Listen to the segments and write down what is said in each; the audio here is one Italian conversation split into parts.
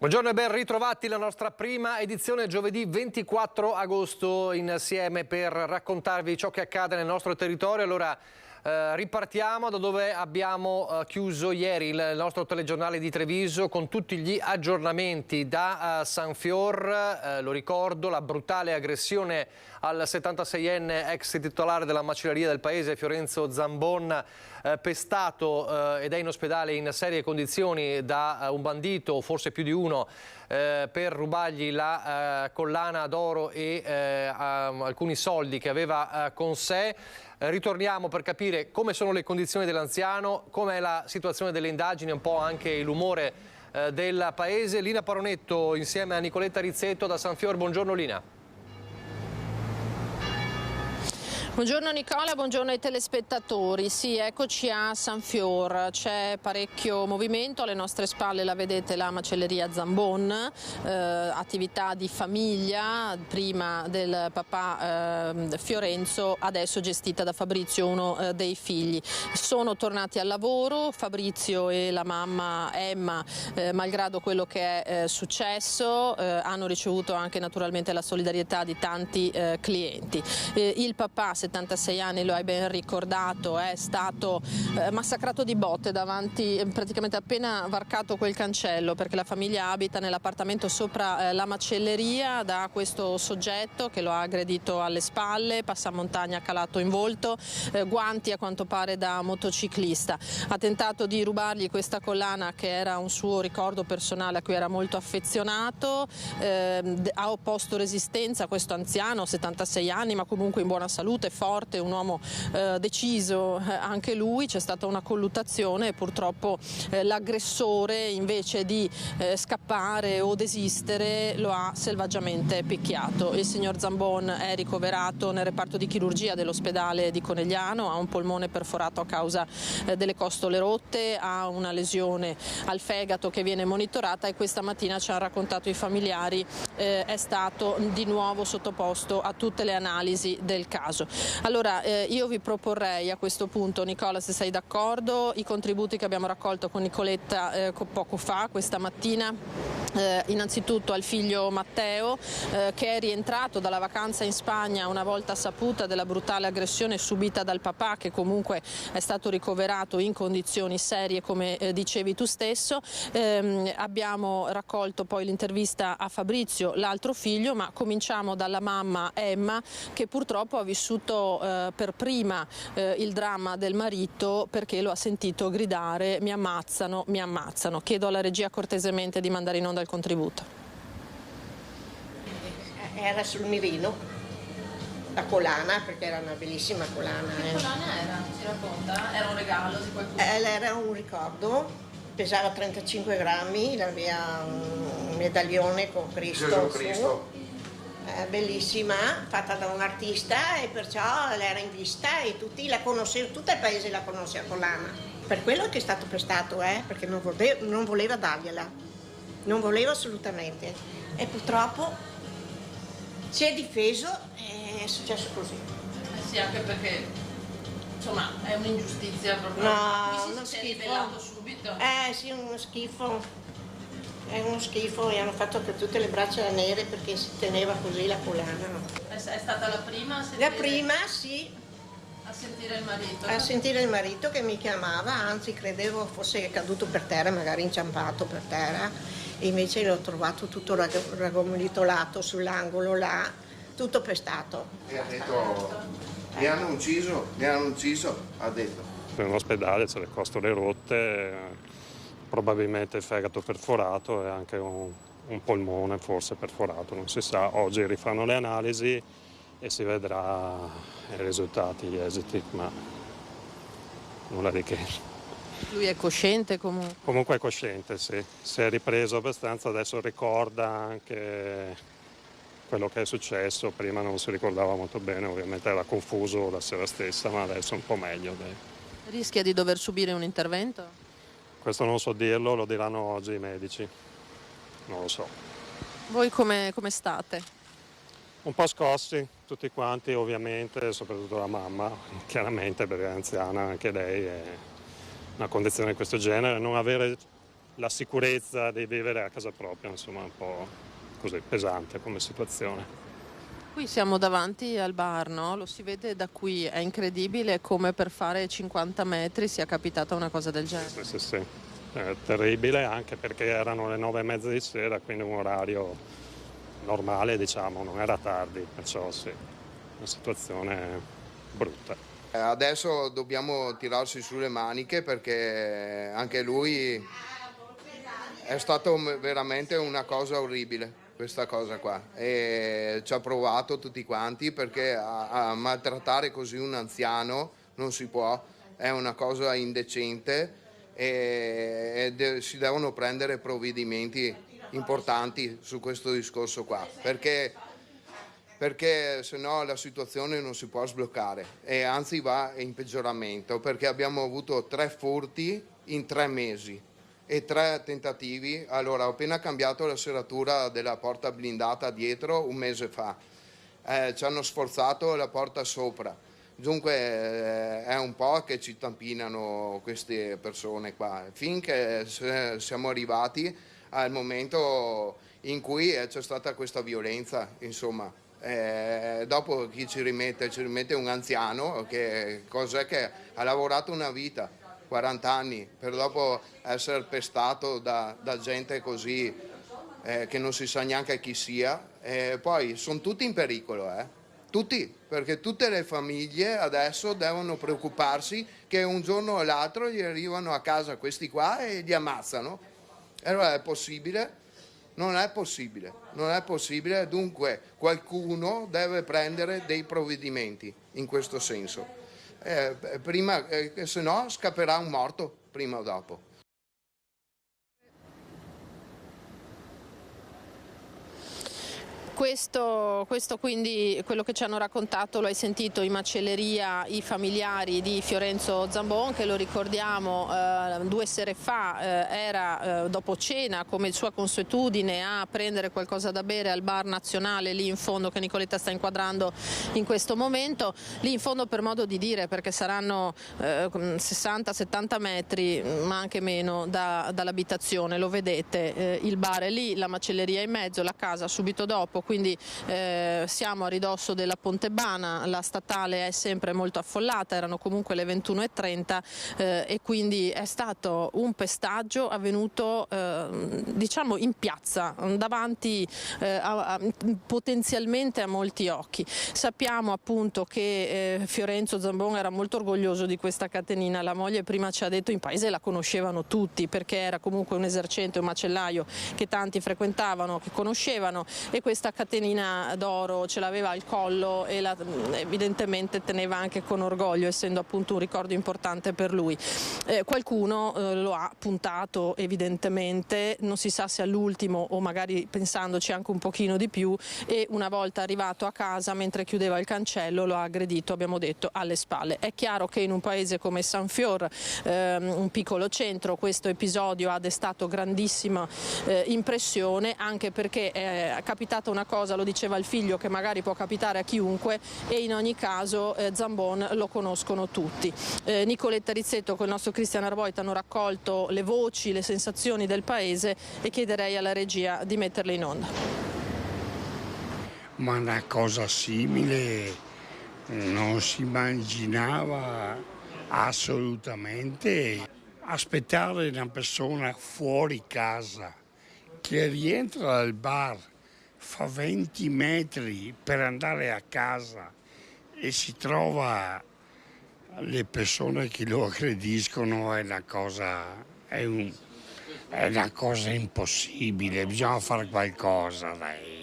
Buongiorno e ben ritrovati alla nostra prima edizione giovedì 24 agosto insieme per raccontarvi ciò che accade nel nostro territorio. Allora ripartiamo da dove abbiamo chiuso ieri il nostro telegiornale di Treviso con tutti gli aggiornamenti da San Fior. Lo ricordo, la brutale aggressione al 76enne ex titolare della macelleria del paese Fiorenzo Zambon, pestato ed è in ospedale in serie condizioni da un bandito, forse più di uno, per rubargli la collana d'oro e alcuni soldi che aveva con sé. Ritorniamo per capire come sono le condizioni dell'anziano, com'è la situazione delle indagini, un po' anche l'umore del paese. Lina Paronetto insieme a Nicoletta Rizzetto da San Fior. Buongiorno Lina. Buongiorno Nicola, buongiorno ai telespettatori. Sì, eccoci a San Fior, c'è parecchio movimento, alle nostre spalle la vedete la macelleria Zambon, attività di famiglia, prima del papà Fiorenzo, adesso gestita da Fabrizio, uno dei figli. Sono tornati al lavoro, Fabrizio e la mamma Emma, malgrado quello che è successo, hanno ricevuto anche naturalmente la solidarietà di tanti clienti. Il papà, 76 anni, lo hai ben ricordato, è stato massacrato di botte davanti, praticamente appena varcato quel cancello, perché la famiglia abita nell'appartamento sopra la macelleria, da questo soggetto che lo ha aggredito alle spalle, passamontagna calato in volto, guanti a quanto pare da motociclista. Ha tentato di rubargli questa collana che era un suo ricordo personale a cui era molto affezionato, ha opposto resistenza a questo anziano, 76 anni, ma comunque in buona salute, forte, un uomo deciso anche lui. C'è stata una colluttazione e purtroppo l'aggressore, invece di scappare o desistere, lo ha selvaggiamente picchiato. Il signor Zambon è ricoverato nel reparto di chirurgia dell'ospedale di Conegliano, ha un polmone perforato a causa delle costole rotte, ha una lesione al fegato che viene monitorata e questa mattina ci hanno raccontato i familiari è stato di nuovo sottoposto a tutte le analisi del caso. Allora io vi proporrei a questo punto, Nicola, se sei d'accordo, i contributi che abbiamo raccolto con Nicoletta poco fa, questa mattina. Innanzitutto al figlio Matteo che è rientrato dalla vacanza in Spagna una volta saputa della brutale aggressione subita dal papà, che comunque è stato ricoverato in condizioni serie come dicevi tu stesso. Abbiamo raccolto poi l'intervista a Fabrizio, l'altro figlio, ma cominciamo dalla mamma Emma, che purtroppo ha vissuto per prima il dramma del marito, perché lo ha sentito gridare "mi ammazzano, mi ammazzano". Chiedo alla regia cortesemente di mandare in onda il contributo. Era sul mirino, la collana, perché era una bellissima collana. Che collana era? Si racconta? Era un regalo di qualcuno? Era un ricordo, pesava 35 grammi, aveva un medaglione con Cristo su. Bellissima, fatta da un artista, e perciò era in vista e tutti la conoscevano, tutto il paese la conosce la collana. Per quello che è stato prestato, perché non voleva dargliela, non voleva assolutamente, e purtroppo si è difeso e è successo così. Sì, anche perché insomma è un'ingiustizia proprio. No, Uno si è rivelato subito. Sì, uno schifo. È uno schifo, e hanno fatto per tutte le braccia nere perché si teneva così la collana. È stata la prima a sentire? La prima, sì. A sentire il marito? A sentire il marito che mi chiamava, anzi credevo fosse caduto per terra, magari inciampato per terra, e invece l'ho trovato tutto raggomitolato sull'angolo là, tutto pestato. E ha detto, mi hanno ucciso, ha detto. In ospedale c'è le costole rotte, probabilmente il fegato perforato e anche un polmone forse perforato, non si sa. Oggi rifanno le analisi e si vedrà i risultati, gli esiti, ma nulla di che. Lui è cosciente comunque? Comunque è cosciente, sì. Si è ripreso abbastanza, adesso ricorda anche quello che è successo. Prima non si ricordava molto bene, ovviamente era confuso la sera stessa, ma adesso è un po' meglio. Dai. Rischia di dover subire un intervento? Questo non so dirlo, lo diranno oggi i medici, non lo so. Voi come state? Un po' scossi, tutti quanti ovviamente, soprattutto la mamma, chiaramente perché è anziana anche lei, è una condizione di questo genere. Non avere la sicurezza di vivere a casa propria, insomma, un po' così pesante come situazione. Qui siamo davanti al bar, no? Lo si vede da qui, è incredibile come per fare 50 metri sia capitata una cosa del genere. Sì. È terribile, anche perché erano le 9:30 di sera, quindi un orario normale, diciamo, non era tardi, perciò sì, una situazione brutta. Adesso dobbiamo tirarsi sulle maniche perché anche lui è stato veramente una cosa orribile. Questa cosa qua, e ci ha provato tutti quanti, perché a maltrattare così un anziano non si può, è una cosa indecente e si devono prendere provvedimenti importanti su questo discorso qua, perché se no la situazione non si può sbloccare e anzi va in peggioramento, perché abbiamo avuto 3 furti in 3 mesi. E 3 tentativi. Allora, ho appena cambiato la serratura della porta blindata dietro un mese fa, ci hanno sforzato la porta sopra, dunque è un po' che ci tampinano queste persone qua, finché siamo arrivati al momento in cui c'è stata questa violenza, insomma. Dopo chi ci rimette? Ci rimette un anziano che ha lavorato una vita, 40 anni, per dopo essere pestato da gente così che non si sa neanche chi sia. Poi sono tutti in pericolo, tutti, perché tutte le famiglie adesso devono preoccuparsi che un giorno o l'altro gli arrivano a casa questi qua e li ammazzano. Allora è possibile? Non è possibile, dunque qualcuno deve prendere dei provvedimenti in questo senso. Prima, se no scapperà un morto prima o dopo. Questo quindi quello che ci hanno raccontato, lo hai sentito in macelleria i familiari di Fiorenzo Zambon, che lo ricordiamo 2 sere fa era dopo cena, come sua consuetudine, a prendere qualcosa da bere al bar nazionale lì in fondo, che Nicoletta sta inquadrando in questo momento, lì in fondo per modo di dire, perché saranno 60-70 metri ma anche meno dall'abitazione, lo vedete, il bar è lì, la macelleria è in mezzo, la casa subito dopo. Quindi siamo a ridosso della Pontebana, la statale è sempre molto affollata, erano comunque le 21:30 e quindi è stato un pestaggio avvenuto diciamo in piazza, davanti potenzialmente a molti occhi. Sappiamo appunto che Fiorenzo Zambon era molto orgoglioso di questa catenina, la moglie prima ci ha detto in paese la conoscevano tutti, perché era comunque un esercente, un macellaio che tanti frequentavano, che conoscevano, e questa catenina d'oro ce l'aveva al collo e evidentemente teneva anche con orgoglio, essendo appunto un ricordo importante per lui. Qualcuno lo ha puntato evidentemente, non si sa se all'ultimo o magari pensandoci anche un pochino di più, e una volta arrivato a casa mentre chiudeva il cancello lo ha aggredito, abbiamo detto, alle spalle. È chiaro che in un paese come Sanfior, un piccolo centro, questo episodio ha destato grandissima impressione, anche perché è capitata una cosa, lo diceva il figlio, che magari può capitare a chiunque, e in ogni caso Zambon lo conoscono tutti. Nicoletta Rizzetto con il nostro Cristian Arboit hanno raccolto le voci, le sensazioni del paese e chiederei alla regia di metterle in onda. Ma una cosa simile non si immaginava assolutamente. Aspettare una persona fuori casa che rientra dal bar, fa 20 metri per andare a casa e si trova le persone che lo aggrediscono, è una cosa impossibile, bisogna fare qualcosa, dai.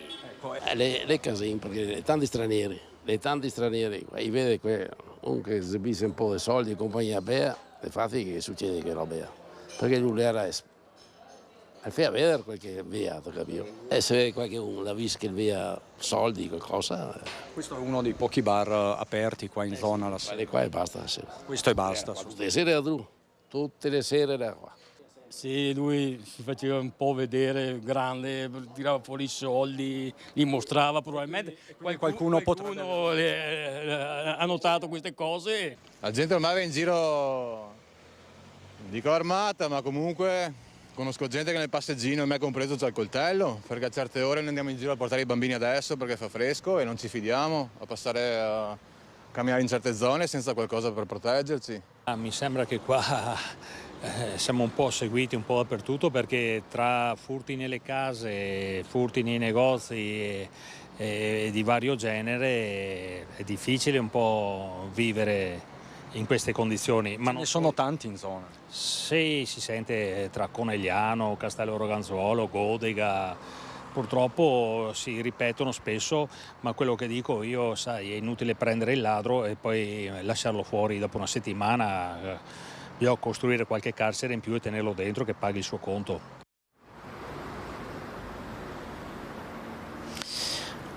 Le casine, perché tanti stranieri, e vede uno che esibisce un po' di soldi in compagnia bea, infatti che succede che non bea, perché lui era fa vedere qualche via, capito? E se vede qualcuno l'ha visto che via soldi, qualcosa. Questo è uno dei pochi bar aperti qua in zona la sera. Qua e basta. Sì. Questo e basta. Tutte le sere era giù, tutte le sere era qua. Sì, lui si faceva un po' vedere grande, tirava fuori i soldi, li mostrava probabilmente. Qualcuno ha notato queste cose. La gente ormai va in giro, dico armata, ma comunque Conosco gente che nel passeggino, me compreso, c'ha il coltello, perché a certe ore noi andiamo in giro a portare i bambini adesso perché fa fresco e non ci fidiamo a passare a camminare in certe zone senza qualcosa per proteggerci. Mi sembra che qua siamo un po' seguiti un po' dappertutto, perché tra furti nelle case, furti nei negozi e di vario genere è difficile un po' vivere in queste condizioni. Ma ne sono tanti in zona. Sì, si sente tra Conegliano, Castello Roganzuolo, Godega. Purtroppo si ripetono spesso, ma quello che dico io, sai, è inutile prendere il ladro e poi lasciarlo fuori dopo una settimana. Bisogna costruire qualche carcere in più e tenerlo dentro che paghi il suo conto.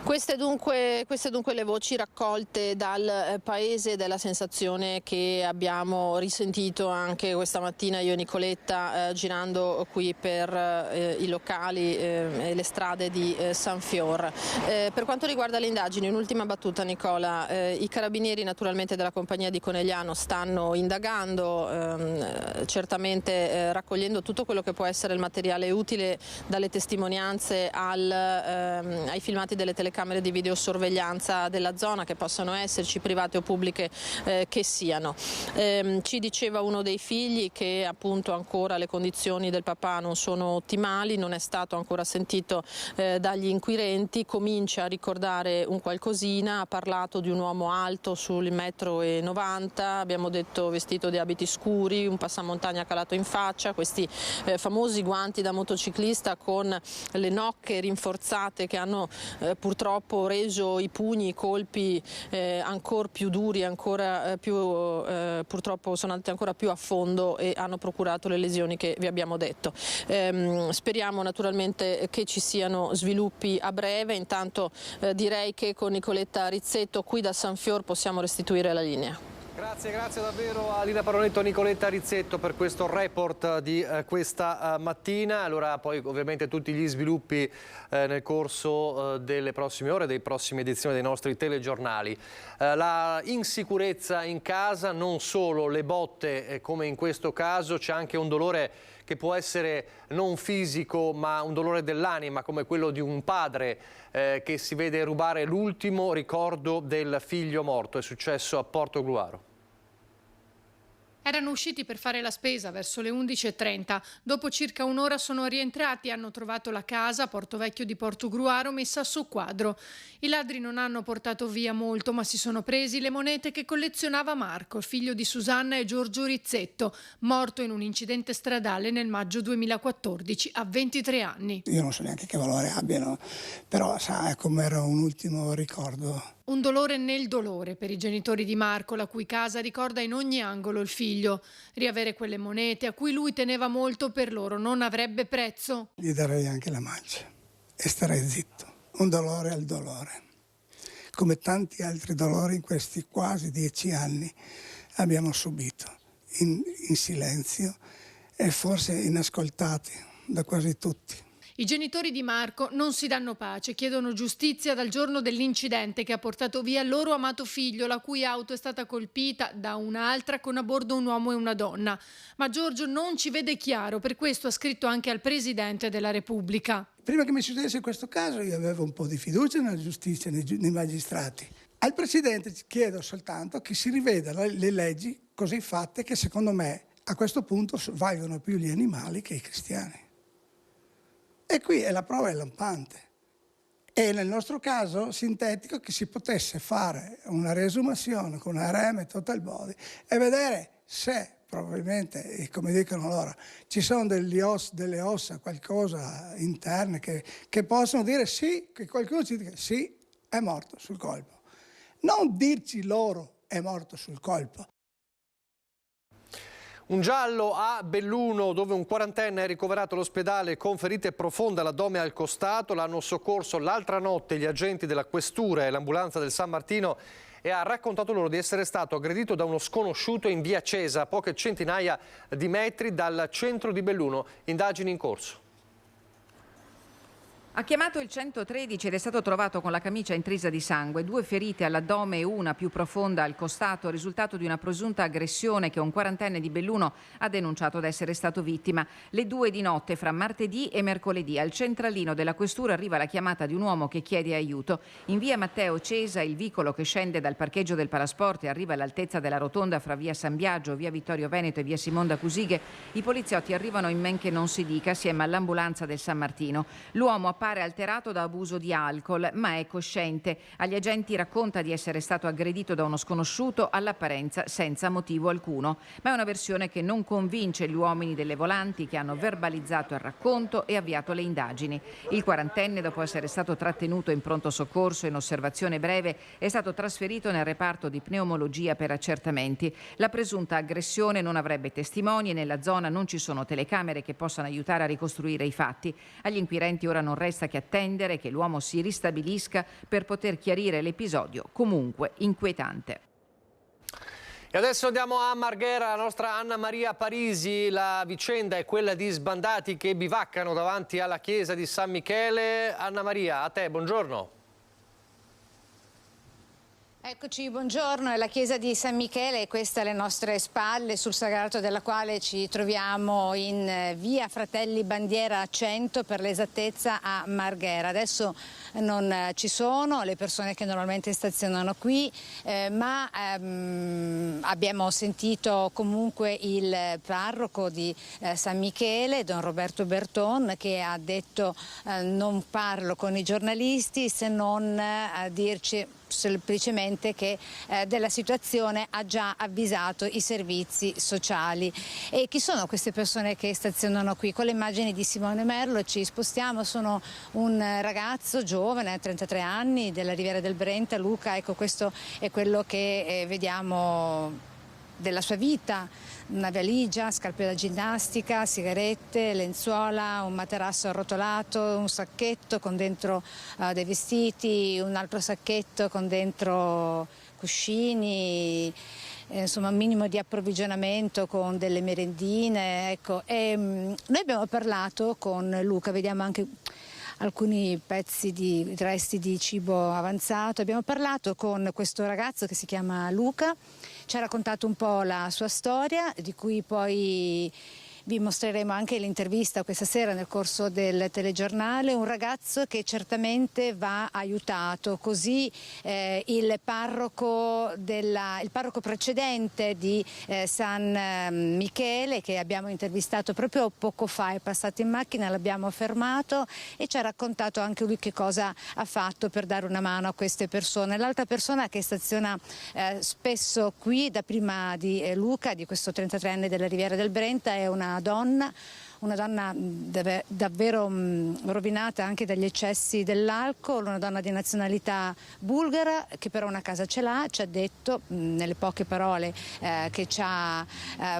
Queste dunque le voci raccolte dal paese, della sensazione che abbiamo risentito anche questa mattina io e Nicoletta girando qui per i locali e le strade di Sanfior. Per quanto riguarda le indagini, un'ultima battuta Nicola, i carabinieri naturalmente della compagnia di Conegliano stanno indagando, certamente raccogliendo tutto quello che può essere il materiale utile, dalle testimonianze ai filmati delle telecamere di videosorveglianza della zona, che possano esserci, private o pubbliche che siano. Ci diceva uno dei figli che appunto ancora le condizioni del papà non sono ottimali, non è stato ancora sentito dagli inquirenti, comincia a ricordare un qualcosina, ha parlato di un uomo alto sul 1,90 m, abbiamo detto vestito di abiti scuri, un passamontagna calato in faccia, questi famosi guanti da motociclista con le nocche rinforzate che hanno purtroppo reso i pugni, i colpi ancora più duri, ancora più purtroppo sono andati ancora più a fondo e hanno procurato le lesioni che vi abbiamo detto. Speriamo naturalmente che ci siano sviluppi a breve, intanto direi che con Nicoletta Rizzetto qui da Sanfior possiamo restituire la linea. Grazie davvero a Lina Paronetto e Nicoletta Rizzetto per questo report di questa mattina. Allora poi ovviamente tutti gli sviluppi nel corso delle prossime ore, delle prossime edizioni dei nostri telegiornali. La insicurezza in casa, non solo le botte come in questo caso, c'è anche un dolore che può essere non fisico ma un dolore dell'anima, come quello di un padre che si vede rubare l'ultimo ricordo del figlio morto. È successo a Portogruaro. Erano usciti per fare la spesa verso le 11:30. Dopo circa un'ora sono rientrati e hanno trovato la casa a Portovecchio di Portogruaro messa a soqquadro. I ladri non hanno portato via molto, ma si sono presi le monete che collezionava Marco, figlio di Susanna e Giorgio Rizzetto, morto in un incidente stradale nel maggio 2014 a 23 anni. Io non so neanche che valore abbiano, però sa, è come era un ultimo ricordo. Un dolore nel dolore per i genitori di Marco, la cui casa ricorda in ogni angolo il figlio. Riavere quelle monete a cui lui teneva molto per loro non avrebbe prezzo. Gli darei anche la mancia e starei zitto. Un dolore al dolore. Come tanti altri dolori in questi quasi 10 anni abbiamo subito, in silenzio e forse inascoltati da quasi tutti. I genitori di Marco non si danno pace, chiedono giustizia dal giorno dell'incidente che ha portato via il loro amato figlio, la cui auto è stata colpita da un'altra con a bordo un uomo e una donna. Ma Giorgio non ci vede chiaro, per questo ha scritto anche al Presidente della Repubblica. Prima che mi succedesse questo caso io avevo un po' di fiducia nella giustizia, nei magistrati. Al Presidente chiedo soltanto che si riveda le leggi così fatte che secondo me a questo punto valgono più gli animali che i cristiani. E qui la prova è lampante. E nel nostro caso sintetico che si potesse fare una riesumazione con ARM e total body e vedere se probabilmente, come dicono loro, ci sono delle ossa, qualcosa interne che possono dire sì, che qualcuno ci dica sì, è morto sul colpo. Non dirci loro è morto sul colpo. Un giallo a Belluno, dove un 40enne è ricoverato all'ospedale con ferite profonde all'addome e al costato. L'hanno soccorso l'altra notte gli agenti della questura e l'ambulanza del San Martino e ha raccontato loro di essere stato aggredito da uno sconosciuto in via Cesa, a poche centinaia di metri dal centro di Belluno. Indagini in corso. Ha chiamato il 113 ed è stato trovato con la camicia intrisa di sangue, 2 ferite all'addome e una più profonda al costato, risultato di una presunta aggressione che un quarantenne di Belluno ha denunciato di essere stato vittima. Le 2 di notte fra martedì e mercoledì al centralino della questura arriva la chiamata di un uomo che chiede aiuto. In via Matteo Cesa il vicolo che scende dal parcheggio del Palasport e arriva all'altezza della rotonda fra via San Biagio, via Vittorio Veneto e via Simonda Cusighe. I poliziotti arrivano in men che non si dica assieme all'ambulanza del San Martino. L'uomo appare alterato da abuso di alcol, ma è cosciente. Agli agenti racconta di essere stato aggredito da uno sconosciuto, all'apparenza senza motivo alcuno. Ma è una versione che non convince gli uomini delle volanti, che hanno verbalizzato il racconto e avviato le indagini. Il quarantenne, dopo essere stato trattenuto in pronto soccorso in osservazione breve, è stato trasferito nel reparto di pneumologia per accertamenti. La presunta aggressione non avrebbe testimoni e nella zona non ci sono telecamere che possano aiutare a ricostruire i fatti. Agli inquirenti ora non resta che attendere che l'uomo si ristabilisca per poter chiarire l'episodio comunque inquietante. E adesso andiamo a Marghera, la nostra Anna Maria Parisi. La vicenda è quella di sbandati che bivaccano davanti alla chiesa di San Michele. Anna Maria, a te, buongiorno. Eccoci, buongiorno, è la chiesa di San Michele e queste alle nostre spalle, sul sagrato della quale ci troviamo in via Fratelli Bandiera 100, per l'esattezza a Marghera. Adesso non ci sono le persone che normalmente stazionano qui, ma abbiamo sentito comunque il parroco di San Michele, Don Roberto Berton, che ha detto non parlo con i giornalisti se non a dirci semplicemente che della situazione ha già avvisato i servizi sociali. E chi sono queste persone che stazionano qui? Con le immagini di Simone Merlo ci spostiamo. Sono un ragazzo giovane, 33 anni, della Riviera del Brenta, Luca. Ecco, questo è quello che vediamo della sua vita: una valigia, scarpe da ginnastica, sigarette, lenzuola, un materasso arrotolato, un sacchetto con dentro dei vestiti, un altro sacchetto con dentro cuscini, insomma un minimo di approvvigionamento con delle merendine. Ecco. Noi abbiamo parlato con Luca, vediamo anche alcuni pezzi di resti di cibo avanzato. Abbiamo parlato con questo ragazzo che si chiama Luca, ci ha raccontato un po' la sua storia, di cui poi vi mostreremo anche l'intervista questa sera nel corso del telegiornale. Un ragazzo che certamente va aiutato, così il parroco precedente di San Michele, che abbiamo intervistato proprio poco fa, è passato in macchina, l'abbiamo fermato e ci ha raccontato anche lui che cosa ha fatto per dare una mano a queste persone. L'altra persona che staziona spesso qui, da prima di Luca, di questo 33enne della Riviera del Brenta, è una donna davvero rovinata anche dagli eccessi dell'alcol, una donna di nazionalità bulgara che però una casa ce l'ha, ci ha detto nelle poche parole che ci ha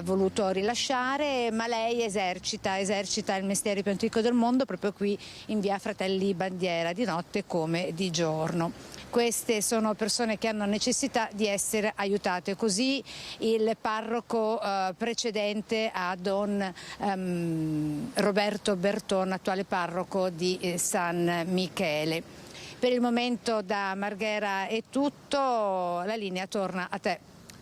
voluto rilasciare, ma lei esercita il mestiere più antico del mondo proprio qui in via Fratelli Bandiera, di notte come di giorno. Queste sono persone che hanno necessità di essere aiutate, così il parroco precedente a Don Roberto Berton, attuale parroco di San Michele. Per il momento da Marghera è tutto, la linea torna a te.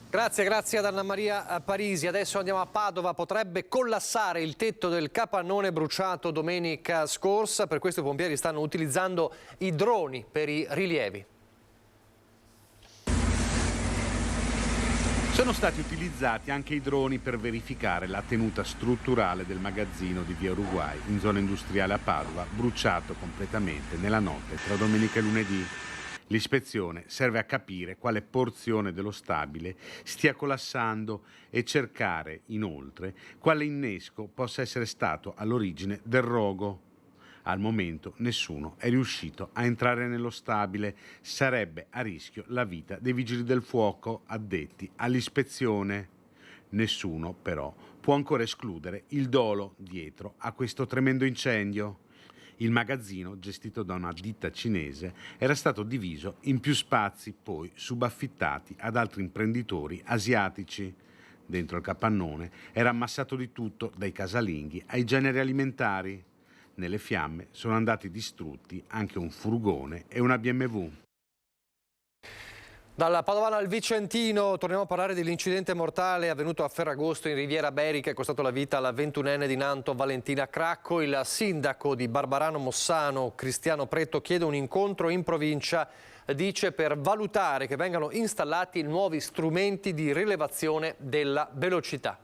Grazie ad Anna Maria Parisi. Adesso andiamo a Padova. Potrebbe collassare il tetto del capannone bruciato domenica scorsa, per questo i pompieri stanno utilizzando i droni per i rilievi. Sono stati utilizzati anche i droni per verificare la tenuta strutturale del magazzino di via Uruguay, in zona industriale a Padova, bruciato completamente nella notte tra domenica e lunedì. L'ispezione serve a capire quale porzione dello stabile stia collassando e cercare, inoltre, quale innesco possa essere stato all'origine del rogo. Al momento nessuno è riuscito a entrare nello stabile. Sarebbe a rischio la vita dei vigili del fuoco addetti all'ispezione. Nessuno, però, può ancora escludere il dolo dietro a questo tremendo incendio. Il magazzino, gestito da una ditta cinese, era stato diviso in più spazi, poi subaffittati ad altri imprenditori asiatici. Dentro il capannone era ammassato di tutto, dai casalinghi ai generi alimentari. Nelle fiamme sono andati distrutti anche un furgone e una BMW. Dalla Padovana al Vicentino torniamo a parlare dell'incidente mortale avvenuto a Ferragosto in Riviera Berica, è costato la vita alla 21enne di Nanto Valentina Cracco. Il sindaco di Barbarano Mossano, Cristiano Pretto, chiede un incontro in provincia, dice, per valutare che vengano installati nuovi strumenti di rilevazione della velocità.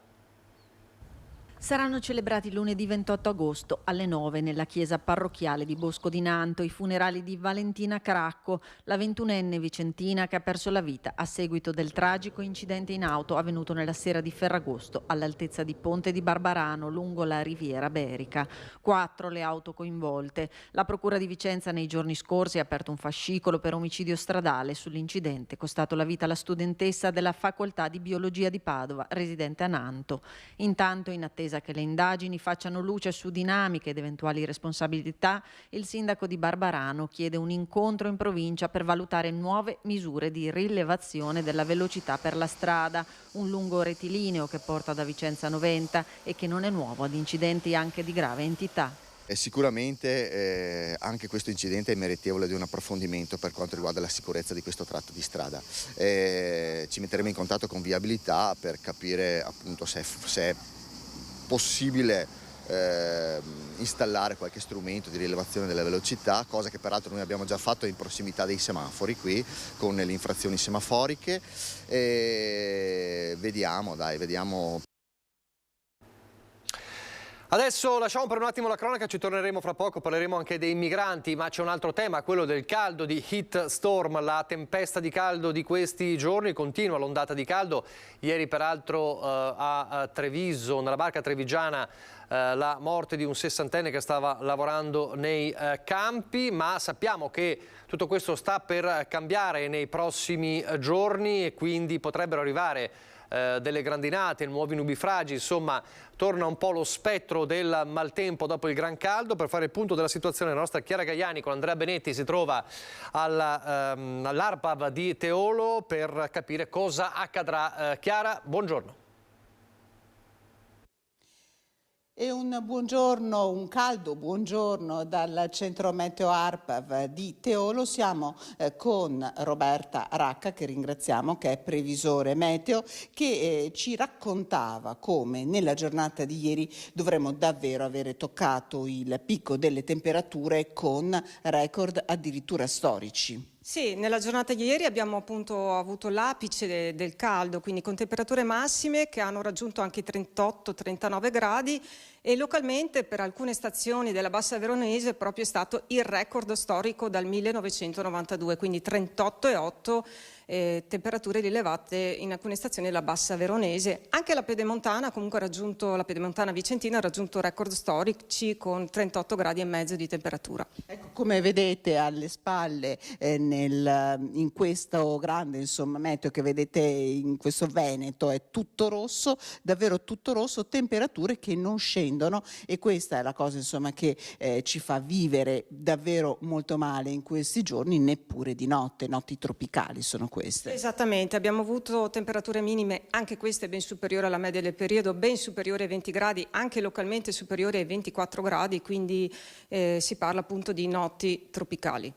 Saranno celebrati lunedì 28 agosto alle 9 nella chiesa parrocchiale di Bosco di Nanto i funerali di Valentina Cracco, la 21enne vicentina che ha perso la vita a seguito del tragico incidente in auto avvenuto nella sera di Ferragosto all'altezza di Ponte di Barbarano lungo la Riviera Berica. 4 le auto coinvolte. La Procura di Vicenza nei giorni scorsi ha aperto un fascicolo per omicidio stradale sull'incidente costato la vita alla studentessa della Facoltà di Biologia di Padova, residente a Nanto. Intanto, in attesa che le indagini facciano luce su dinamiche ed eventuali responsabilità, il sindaco di Barbarano chiede un incontro in provincia per valutare nuove misure di rilevazione della velocità per la strada, un lungo rettilineo che porta da Vicenza a Noventa e che non è nuovo ad incidenti anche di grave entità. Sicuramente anche questo incidente è meritevole di un approfondimento per quanto riguarda la sicurezza di questo tratto di strada. Ci metteremo in contatto con Viabilità per capire appunto se è possibile installare qualche strumento di rilevazione della velocità, cosa che peraltro noi abbiamo già fatto in prossimità dei semafori qui con le infrazioni semaforiche, e vediamo. Adesso lasciamo per un attimo la cronaca, ci torneremo fra poco, parleremo anche dei migranti, ma c'è un altro tema, quello del caldo, di heat storm, la tempesta di caldo di questi giorni, continua l'ondata di caldo. Ieri peraltro a Treviso, nella barca trevigiana, la morte di un 60enne che stava lavorando nei campi, ma sappiamo che tutto questo sta per cambiare nei prossimi giorni e quindi potrebbero arrivare delle grandinate, nuovi nubifragi, insomma torna un po' lo spettro del maltempo dopo il gran caldo. Per fare il punto della situazione la nostra Chiara Gaiani con Andrea Benetti si trova all'ARPAV di Teolo per capire cosa accadrà. Chiara, buongiorno. E un caldo buongiorno dal centro meteo ARPAV di Teolo. Siamo con Roberta Racca, che ringraziamo, che è previsore meteo, che ci raccontava come nella giornata di ieri dovremmo davvero avere toccato il picco delle temperature con record addirittura storici. Sì, nella giornata di ieri abbiamo appunto avuto l'apice del caldo, quindi con temperature massime che hanno raggiunto anche i 38-39 gradi e localmente per alcune stazioni della Bassa Veronese proprio è stato il record storico dal 1992, quindi 38,8 temperature rilevate in alcune stazioni della Bassa Veronese. Anche la Pedemontana, comunque la Pedemontana Vicentina ha raggiunto record storici con 38,5 gradi di temperatura. Ecco, come vedete alle spalle in questo grande meteo che vedete in questo Veneto è tutto rosso, davvero tutto rosso, temperature che non scendono, e questa è la cosa che ci fa vivere davvero molto male in questi giorni, neppure di notte, notti tropicali sono queste. Esattamente, abbiamo avuto temperature minime, anche queste ben superiori alla media del periodo, ben superiori ai 20 gradi, anche localmente superiori ai 24 gradi, quindi si parla appunto di notti tropicali.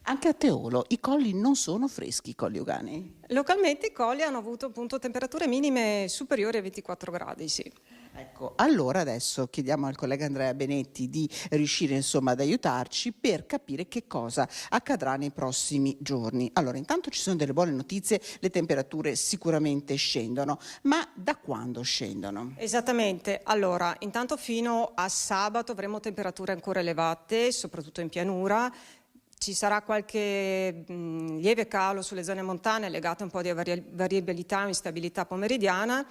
Anche a Teolo i colli non sono freschi, i colli Euganei? Localmente i colli hanno avuto appunto temperature minime superiori ai 24 gradi, sì. Ecco, allora adesso chiediamo al collega Andrea Benetti di riuscire ad aiutarci per capire che cosa accadrà nei prossimi giorni. Allora, intanto ci sono delle buone notizie, le temperature sicuramente scendono, ma da quando scendono? Esattamente, allora intanto fino a sabato avremo temperature ancora elevate, soprattutto in pianura. Ci sarà qualche lieve calo sulle zone montane legate a un po' di variabilità o instabilità pomeridiana.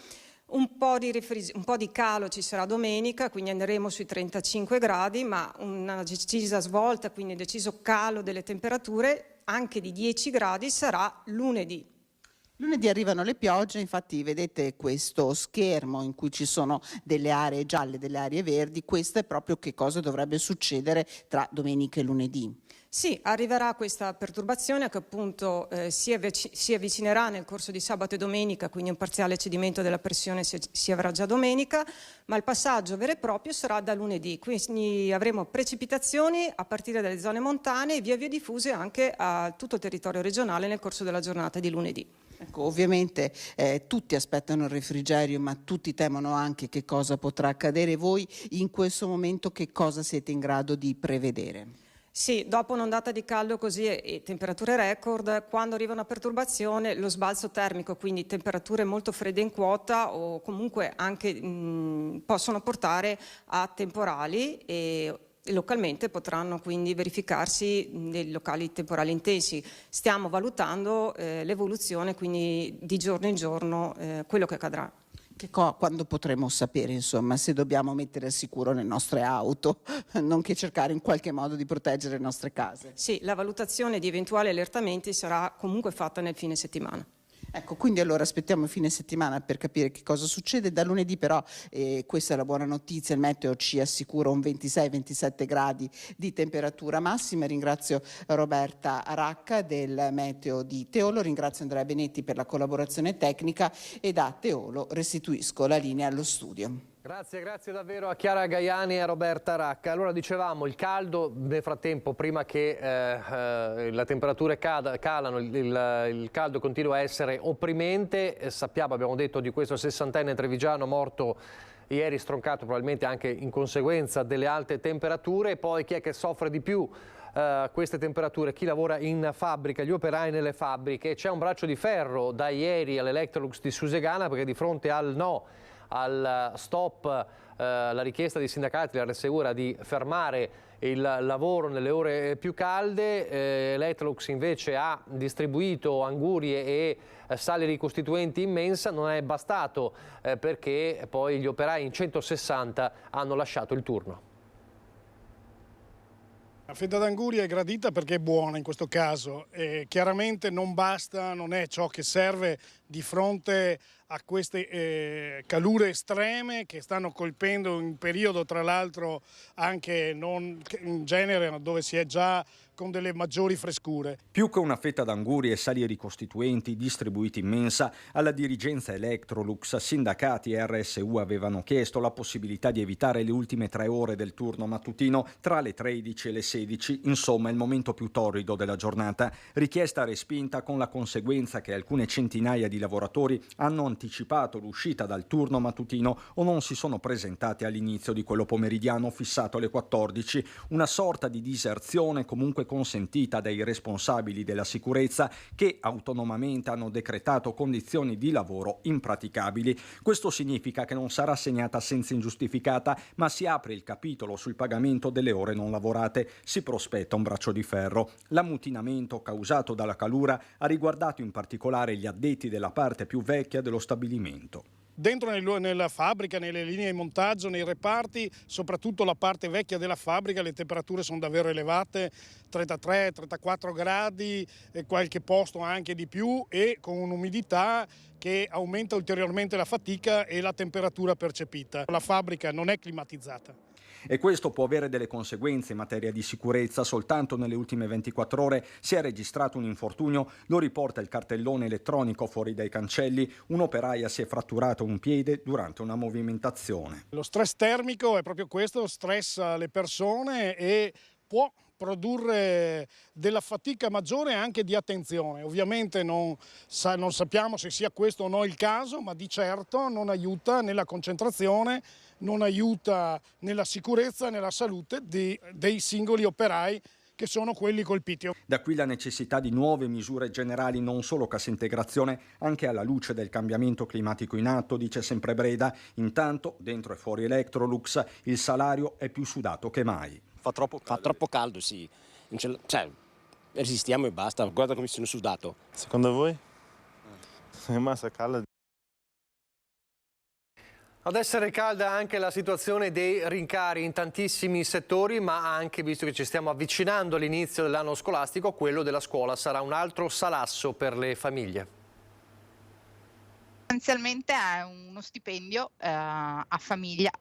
Un po' di calo ci sarà domenica, quindi andremo sui 35 gradi, ma una decisa svolta, quindi deciso calo delle temperature, anche di 10 gradi, sarà lunedì. Lunedì arrivano le piogge, infatti vedete questo schermo in cui ci sono delle aree gialle, delle aree verdi, questo è proprio che cosa dovrebbe succedere tra domenica e lunedì. Sì, arriverà questa perturbazione che appunto si avvicinerà nel corso di sabato e domenica, quindi un parziale cedimento della pressione si avrà già domenica, ma il passaggio vero e proprio sarà da lunedì, quindi avremo precipitazioni a partire dalle zone montane e via via diffuse anche a tutto il territorio regionale nel corso della giornata di lunedì. Ecco, ovviamente tutti aspettano il refrigerio, ma tutti temono anche che cosa potrà accadere. Voi in questo momento che cosa siete in grado di prevedere? Sì, dopo un'ondata di caldo così e temperature record, quando arriva una perturbazione, lo sbalzo termico, quindi temperature molto fredde in quota o comunque anche possono portare a temporali e localmente potranno quindi verificarsi dei locali temporali intensi. Stiamo valutando l'evoluzione quindi di giorno in giorno quello che accadrà. Quando potremo sapere, insomma, se dobbiamo mettere al sicuro le nostre auto, nonché cercare in qualche modo di proteggere le nostre case? Sì, la valutazione di eventuali allertamenti sarà comunque fatta nel fine settimana. Ecco, quindi allora aspettiamo il fine settimana per capire che cosa succede. Da lunedì però, questa è la buona notizia, il meteo ci assicura un 26-27 gradi di temperatura massima. Ringrazio Roberta Racca del meteo di Teolo, ringrazio Andrea Benetti per la collaborazione tecnica e da Teolo restituisco la linea allo studio. Grazie davvero a Chiara Gaiani e a Roberta Racca. Allora dicevamo, il caldo, nel frattempo, prima che le temperature calano, il caldo continua a essere opprimente. Sappiamo, abbiamo detto, di questo 60enne trevigiano morto ieri, stroncato probabilmente anche in conseguenza delle alte temperature. E poi chi è che soffre di più queste temperature? Chi lavora in fabbrica, gli operai nelle fabbriche. C'è un braccio di ferro da ieri all'Electrolux di Susegana, perché di fronte al no al stop, la richiesta dei sindacati dell'RSU era di fermare il lavoro nelle ore più calde. Electrolux invece ha distribuito angurie e sali ricostituenti in mensa. Non è bastato perché poi gli operai in 160 hanno lasciato il turno. La fetta d'anguria è gradita perché è buona in questo caso, chiaramente non basta, non è ciò che serve di fronte a queste calure estreme che stanno colpendo in periodo, tra l'altro anche non in genere dove si è già con delle maggiori frescure. Più che una fetta d'angurie e sali ricostituenti distribuiti in mensa, alla dirigenza Electrolux, sindacati e RSU avevano chiesto la possibilità di evitare le ultime 3 ore del turno mattutino tra le 13 e le 16, insomma il momento più torrido della giornata. Richiesta respinta con la conseguenza che alcune centinaia di lavoratori hanno anticipato l'uscita dal turno mattutino o non si sono presentati all'inizio di quello pomeridiano fissato alle 14, una sorta di diserzione comunque consentita dai responsabili della sicurezza che autonomamente hanno decretato condizioni di lavoro impraticabili. Questo significa che non sarà assegnata assenza ingiustificata, ma si apre il capitolo sul pagamento delle ore non lavorate. Si prospetta un braccio di ferro. L'ammutinamento causato dalla calura ha riguardato in particolare gli addetti della parte più vecchia dello stabilimento. Dentro nella fabbrica, nelle linee di montaggio, nei reparti, soprattutto la parte vecchia della fabbrica, le temperature sono davvero elevate, 33-34 gradi, qualche posto anche di più, e con un'umidità che aumenta ulteriormente la fatica e la temperatura percepita. La fabbrica non è climatizzata. E questo può avere delle conseguenze in materia di sicurezza. Soltanto nelle ultime 24 ore si è registrato un infortunio, lo riporta il cartellone elettronico fuori dai cancelli. Un'operaia si è fratturato un piede durante una movimentazione. Lo stress termico è proprio questo, stressa le persone e può produrre della fatica maggiore e anche di attenzione. Ovviamente non sappiamo se sia questo o no il caso, ma di certo non aiuta nella concentrazione, non aiuta nella sicurezza e nella salute dei singoli operai che sono quelli colpiti. Da qui la necessità di nuove misure generali, non solo cassa integrazione, anche alla luce del cambiamento climatico in atto, dice sempre Breda. Intanto, dentro e fuori Electrolux, il salario è più sudato che mai. Fa troppo caldo, sì. Resistiamo e basta. Guarda come sono sudato. Secondo voi? È massa calda. Ad essere calda anche la situazione dei rincari in tantissimi settori, ma anche, visto che ci stiamo avvicinando all'inizio dell'anno scolastico, quello della scuola sarà un altro salasso per le famiglie. Sostanzialmente è uno stipendio a famiglia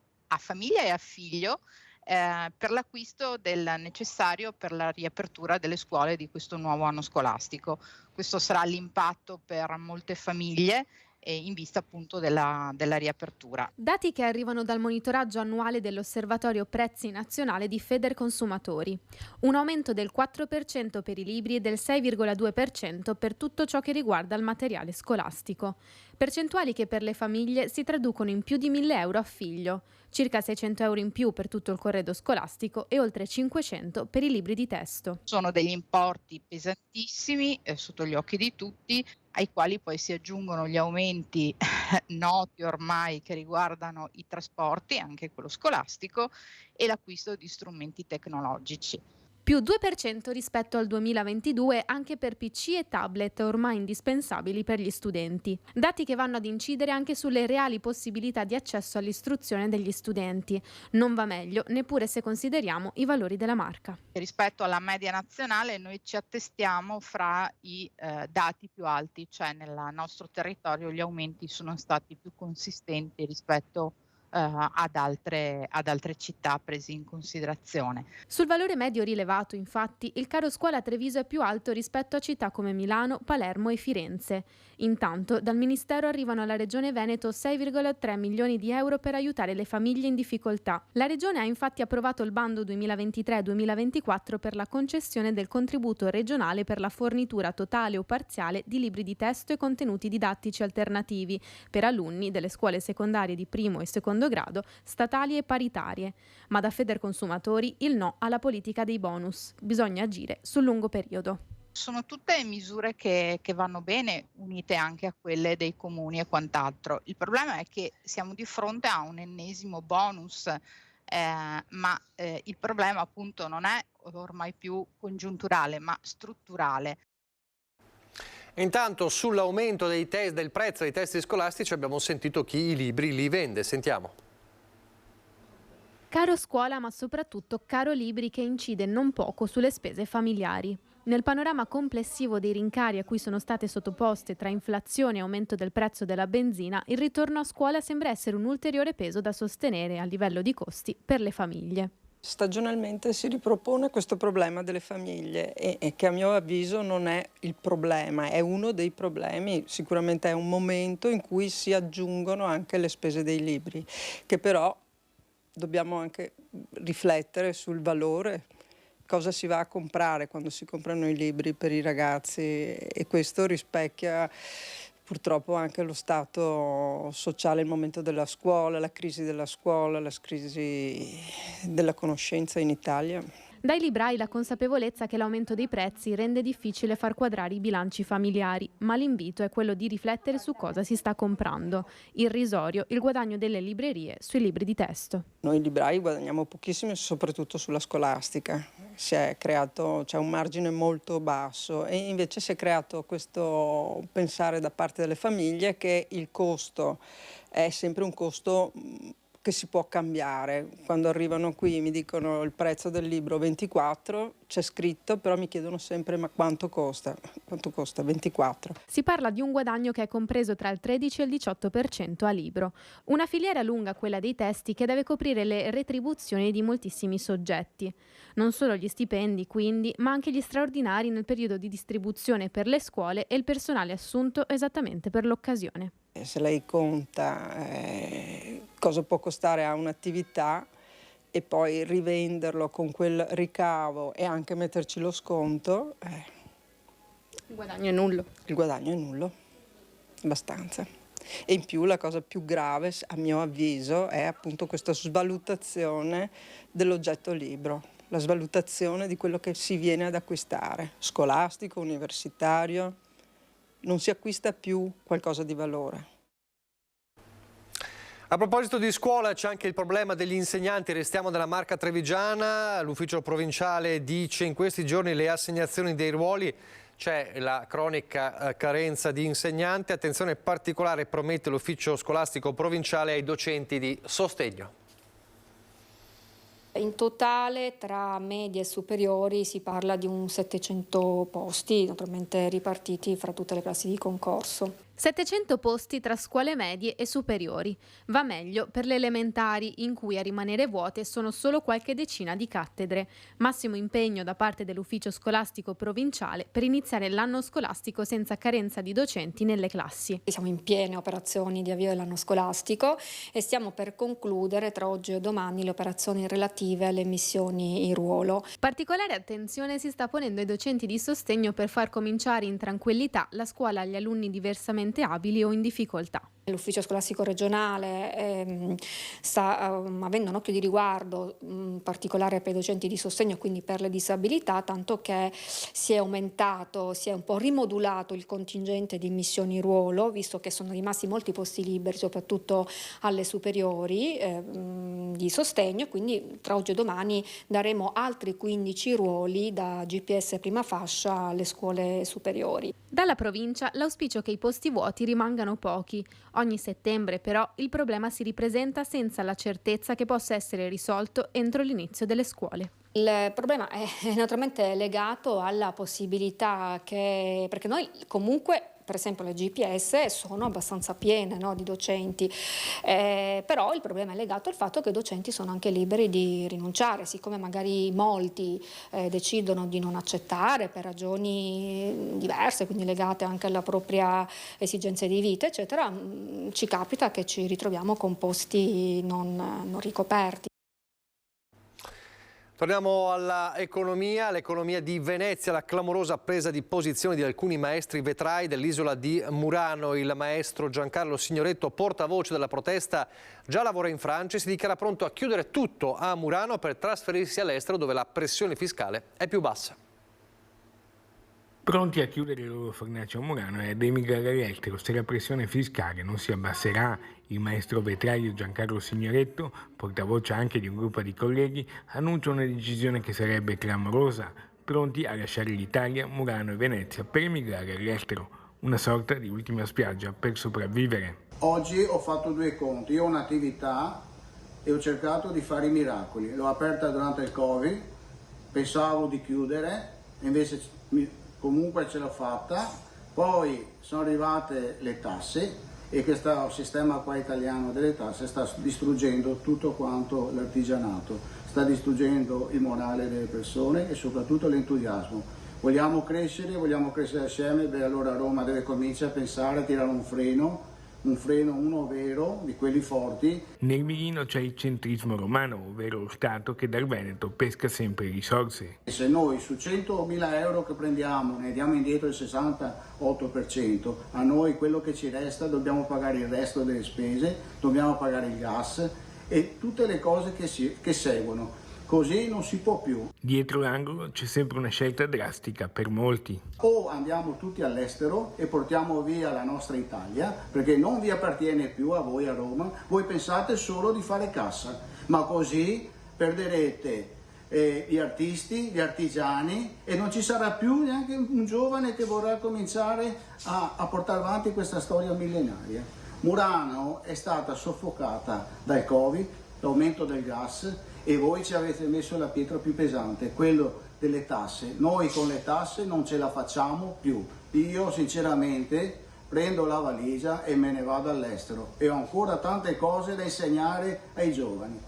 e a figlio per l'acquisto del necessario per la riapertura delle scuole di questo nuovo anno scolastico. Questo sarà l'impatto per molte famiglie in vista appunto della riapertura. Dati che arrivano dal monitoraggio annuale dell'Osservatorio Prezzi Nazionale di Federconsumatori. Un aumento del 4% per i libri e del 6,2% per tutto ciò che riguarda il materiale scolastico. Percentuali che per le famiglie si traducono in più di 1.000 euro a figlio, circa 600 euro in più per tutto il corredo scolastico e oltre 500 per i libri di testo. Sono degli importi pesantissimi sotto gli occhi di tutti, ai quali poi si aggiungono gli aumenti noti ormai che riguardano i trasporti, anche quello scolastico, e l'acquisto di strumenti tecnologici. Più 2% rispetto al 2022 anche per PC e tablet ormai indispensabili per gli studenti. Dati che vanno ad incidere anche sulle reali possibilità di accesso all'istruzione degli studenti. Non va meglio neppure se consideriamo i valori della marca. Rispetto alla media nazionale noi ci attestiamo fra i dati più alti, cioè nel nostro territorio gli aumenti sono stati più consistenti rispetto ad altre città prese in considerazione. Sul valore medio rilevato, infatti, il caro scuola a Treviso è più alto rispetto a città come Milano, Palermo e Firenze. Intanto, dal Ministero arrivano alla Regione Veneto 6,3 milioni di euro per aiutare le famiglie in difficoltà. La Regione ha infatti approvato il bando 2023-2024 per la concessione del contributo regionale per la fornitura totale o parziale di libri di testo e contenuti didattici alternativi per alunni delle scuole secondarie di primo e secondo grado, statali e paritarie. Ma da Federconsumatori il no alla politica dei bonus. Bisogna agire sul lungo periodo. Sono tutte misure che vanno bene, unite anche a quelle dei comuni e quant'altro. Il problema è che siamo di fronte a un ennesimo bonus, ma il problema appunto non è ormai più congiunturale, ma strutturale. Intanto sull'aumento del prezzo dei testi scolastici abbiamo sentito chi i libri li vende. Sentiamo. Caro scuola, ma soprattutto caro libri, che incide non poco sulle spese familiari. Nel panorama complessivo dei rincari a cui sono state sottoposte tra inflazione e aumento del prezzo della benzina, il ritorno a scuola sembra essere un ulteriore peso da sostenere a livello di costi per le famiglie. Stagionalmente si ripropone questo problema delle famiglie e che a mio avviso non è il problema, è uno dei problemi. Sicuramente è un momento in cui si aggiungono anche le spese dei libri, che però dobbiamo anche riflettere sul valore, cosa si va a comprare quando si comprano i libri per i ragazzi, e questo rispecchia purtroppo anche lo stato sociale, il momento della scuola, la crisi della scuola, la crisi della conoscenza in Italia. Dai librai la consapevolezza che l'aumento dei prezzi rende difficile far quadrare i bilanci familiari, ma l'invito è quello di riflettere su cosa si sta comprando. Irrisorio il guadagno delle librerie sui libri di testo. Noi librai guadagniamo pochissimo, soprattutto sulla scolastica. C'è un margine molto basso e invece si è creato questo pensare da parte delle famiglie che il costo è sempre un costo che si può cambiare. Quando arrivano qui mi dicono il prezzo del libro 24, c'è scritto, però mi chiedono sempre ma quanto costa? Quanto costa? 24. Si parla di un guadagno che è compreso tra il 13 e il 18% a libro. Una filiera lunga, quella dei testi, che deve coprire le retribuzioni di moltissimi soggetti. Non solo gli stipendi, quindi, ma anche gli straordinari nel periodo di distribuzione per le scuole e il personale assunto esattamente per l'occasione. Se lei conta cosa può costare a un'attività e poi rivenderlo con quel ricavo e anche metterci lo sconto, il guadagno è nullo. Il guadagno è nullo, abbastanza. E in più la cosa più grave, a mio avviso, è appunto questa svalutazione dell'oggetto libro, la svalutazione di quello che si viene ad acquistare, scolastico, universitario. Non si acquista più qualcosa di valore. A proposito di scuola c'è anche il problema degli insegnanti, restiamo nella Marca trevigiana, l'ufficio provinciale dice in questi giorni le assegnazioni dei ruoli, c'è la cronica carenza di insegnanti, attenzione particolare promette l'ufficio scolastico provinciale ai docenti di sostegno. In totale tra medie e superiori si parla di un 700 posti, naturalmente ripartiti fra tutte le classi di concorso. 700 posti tra scuole medie e superiori. Va meglio per le elementari, in cui a rimanere vuote sono solo qualche decina di cattedre. Massimo impegno da parte dell'ufficio scolastico provinciale per iniziare l'anno scolastico senza carenza di docenti nelle classi. Siamo in piene operazioni di avvio dell'anno scolastico e stiamo per concludere tra oggi e domani le operazioni relative alle missioni in ruolo. Particolare attenzione si sta ponendo ai docenti di sostegno per far cominciare in tranquillità la scuola agli alunni diversamente abili o in difficoltà. L'ufficio scolastico regionale sta avendo un occhio di riguardo particolare per i docenti di sostegno, quindi per le disabilità, tanto che si è aumentato, si è un po' rimodulato il contingente di missioni ruolo, visto che sono rimasti molti posti liberi, soprattutto alle superiori di sostegno, quindi tra oggi e domani daremo altri 15 ruoli da GPS prima fascia alle scuole superiori. Dalla provincia l'auspicio che i posti vuoti rimangano pochi. Ogni settembre però il problema si ripresenta senza la certezza che possa essere risolto entro l'inizio delle scuole. Il problema è naturalmente legato alla possibilità perché noi comunque, per esempio le GPS sono abbastanza piene, no, di docenti, però il problema è legato al fatto che i docenti sono anche liberi di rinunciare, siccome magari molti decidono di non accettare per ragioni diverse, quindi legate anche alla propria esigenze di vita, eccetera, ci capita che ci ritroviamo con posti non ricoperti. Torniamo all'economia, l'economia di Venezia, la clamorosa presa di posizione di alcuni maestri vetrai dell'isola di Murano. Il maestro Giancarlo Signoretto, portavoce della protesta, già lavora in Francia e si dichiara pronto a chiudere tutto a Murano per trasferirsi all'estero dove la pressione fiscale è più bassa. Pronti a chiudere le loro fornaci a Murano e ad emigrare all'estero se la pressione fiscale non si abbasserà. Il maestro vetraio Giancarlo Signoretto, portavoce anche di un gruppo di colleghi, annuncia una decisione che sarebbe clamorosa, pronti a lasciare l'Italia, Murano e Venezia per emigrare all'estero, una sorta di ultima spiaggia per sopravvivere. Oggi ho fatto due conti, io ho un'attività e ho cercato di fare i miracoli, l'ho aperta durante il Covid, pensavo di chiudere, invece comunque ce l'ho fatta, poi sono arrivate le tasse e questo sistema qua italiano delle tasse sta distruggendo tutto quanto l'artigianato, sta distruggendo il morale delle persone e soprattutto l'entusiasmo. Vogliamo crescere assieme, beh allora Roma deve cominciare a pensare a tirare un freno uno vero, di quelli forti. Nel mirino c'è il centrismo romano, ovvero lo Stato che dal Veneto pesca sempre risorse. E se noi su 100.000 euro che prendiamo ne diamo indietro il 68%, a noi quello che ci resta dobbiamo pagare il resto delle spese, dobbiamo pagare il gas e tutte le cose che seguono. Così non si può più. Dietro l'angolo c'è sempre una scelta drastica per molti. O andiamo tutti all'estero e portiamo via la nostra Italia, perché non vi appartiene più a voi a Roma, voi pensate solo di fare cassa, ma così perderete gli artisti, gli artigiani e non ci sarà più neanche un giovane che vorrà cominciare a portare avanti questa storia millenaria. Murano è stata soffocata dal Covid, l'aumento del gas, e voi ci avete messo la pietra più pesante, quello delle tasse. Noi con le tasse non ce la facciamo più. Io sinceramente prendo la valigia e me ne vado all'estero e ho ancora tante cose da insegnare ai giovani.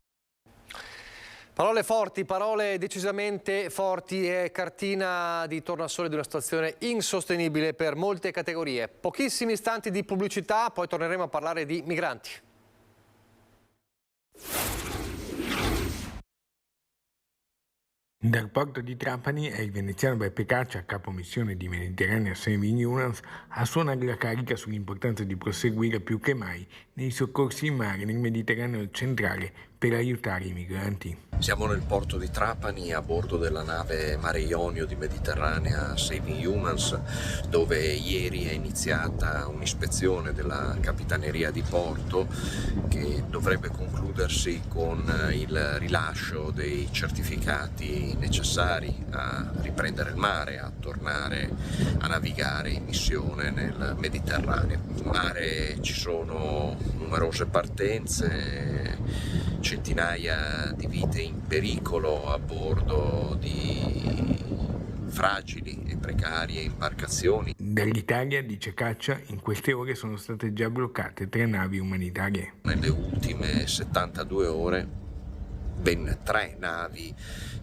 Parole forti, parole decisamente forti e cartina di tornasole di una situazione insostenibile per molte categorie. Pochissimi istanti di pubblicità, poi torneremo a parlare di migranti. Dal porto di Trapani è il veneziano Beppe Caccia, capo missione di Mediterranea Saving Humans, a suonare la carica sull'importanza di proseguire più che mai nei soccorsi in mare nel Mediterraneo centrale per aiutare i migranti. Siamo nel porto di Trapani a bordo della nave Mare Ionio di Mediterranea Saving Humans, dove ieri è iniziata un'ispezione della Capitaneria di Porto che dovrebbe concludersi con il rilascio dei certificati necessari a riprendere il mare, a tornare a navigare in missione nel Mediterraneo. In mare ci sono numerose partenze, centinaia di vite in pericolo a bordo di fragili e precarie imbarcazioni. Dall'Italia, dice Caccia, in queste ore sono state già bloccate 3 navi umanitarie. Nelle ultime 72 ore ben 3 navi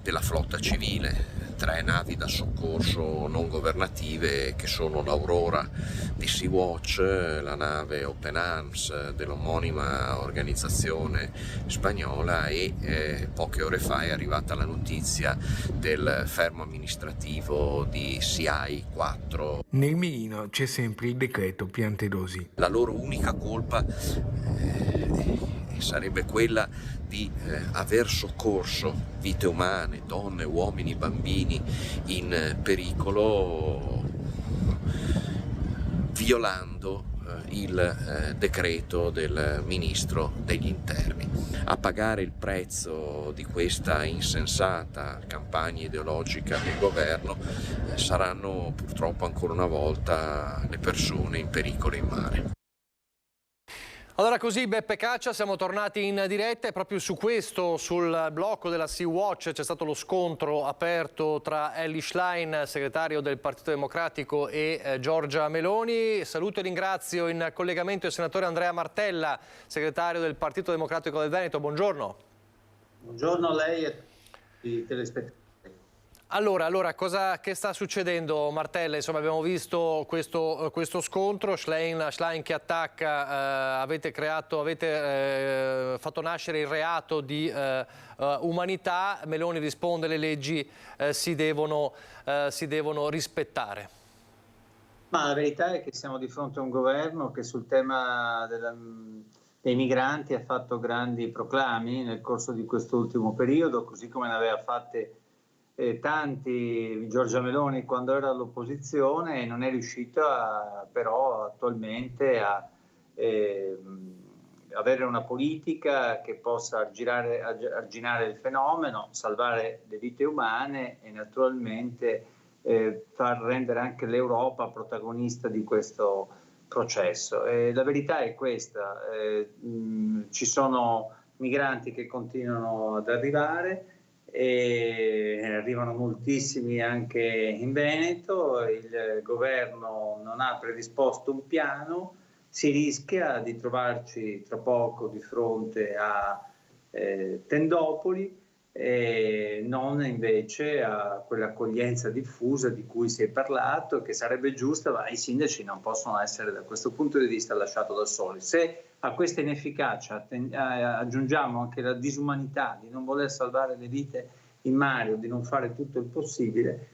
della flotta civile, 3 navi da soccorso non governative che sono l'Aurora di Sea-Watch, la nave Open Arms dell'omonima organizzazione spagnola e poche ore fa è arrivata la notizia del fermo amministrativo di CI 4. Nel mirino c'è sempre il decreto Piantedosi. La loro unica colpa sarebbe quella di aver soccorso vite umane, donne, uomini, bambini in pericolo, violando il decreto del ministro degli interni. A pagare il prezzo di questa insensata campagna ideologica del governo saranno purtroppo ancora una volta le persone in pericolo in mare. Allora così Beppe Caccia, siamo tornati in diretta e proprio su questo, sul blocco della Sea-Watch, c'è stato lo scontro aperto tra Elly Schlein, segretario del Partito Democratico, e Giorgia Meloni. Saluto e ringrazio in collegamento il senatore Andrea Martella, segretario del Partito Democratico del Veneto. Buongiorno. Buongiorno a lei e a tutti i telespettatori. Allora che sta succedendo, Martella? Insomma, abbiamo visto questo scontro, Schlein che attacca, avete fatto nascere il reato di umanità, Meloni risponde: le leggi si devono rispettare. Ma la verità è che siamo di fronte a un governo che sul tema dei migranti ha fatto grandi proclami nel corso di quest'ultimo periodo, così come ne aveva fatte tanti Giorgia Meloni quando era all'opposizione, e non è riuscita però attualmente a avere una politica che possa arginare il fenomeno, salvare le vite umane e naturalmente far rendere anche l'Europa protagonista di questo processo. La verità è questa, ci sono migranti che continuano ad arrivare, e arrivano moltissimi anche in Veneto, il governo non ha predisposto un piano, si rischia di trovarci tra poco di fronte a tendopoli e non invece a quell'accoglienza diffusa di cui si è parlato, che sarebbe giusta, ma i sindaci non possono essere da questo punto di vista lasciati da soli. Se a questa inefficacia aggiungiamo anche la disumanità di non voler salvare le vite in mare o di non fare tutto il possibile,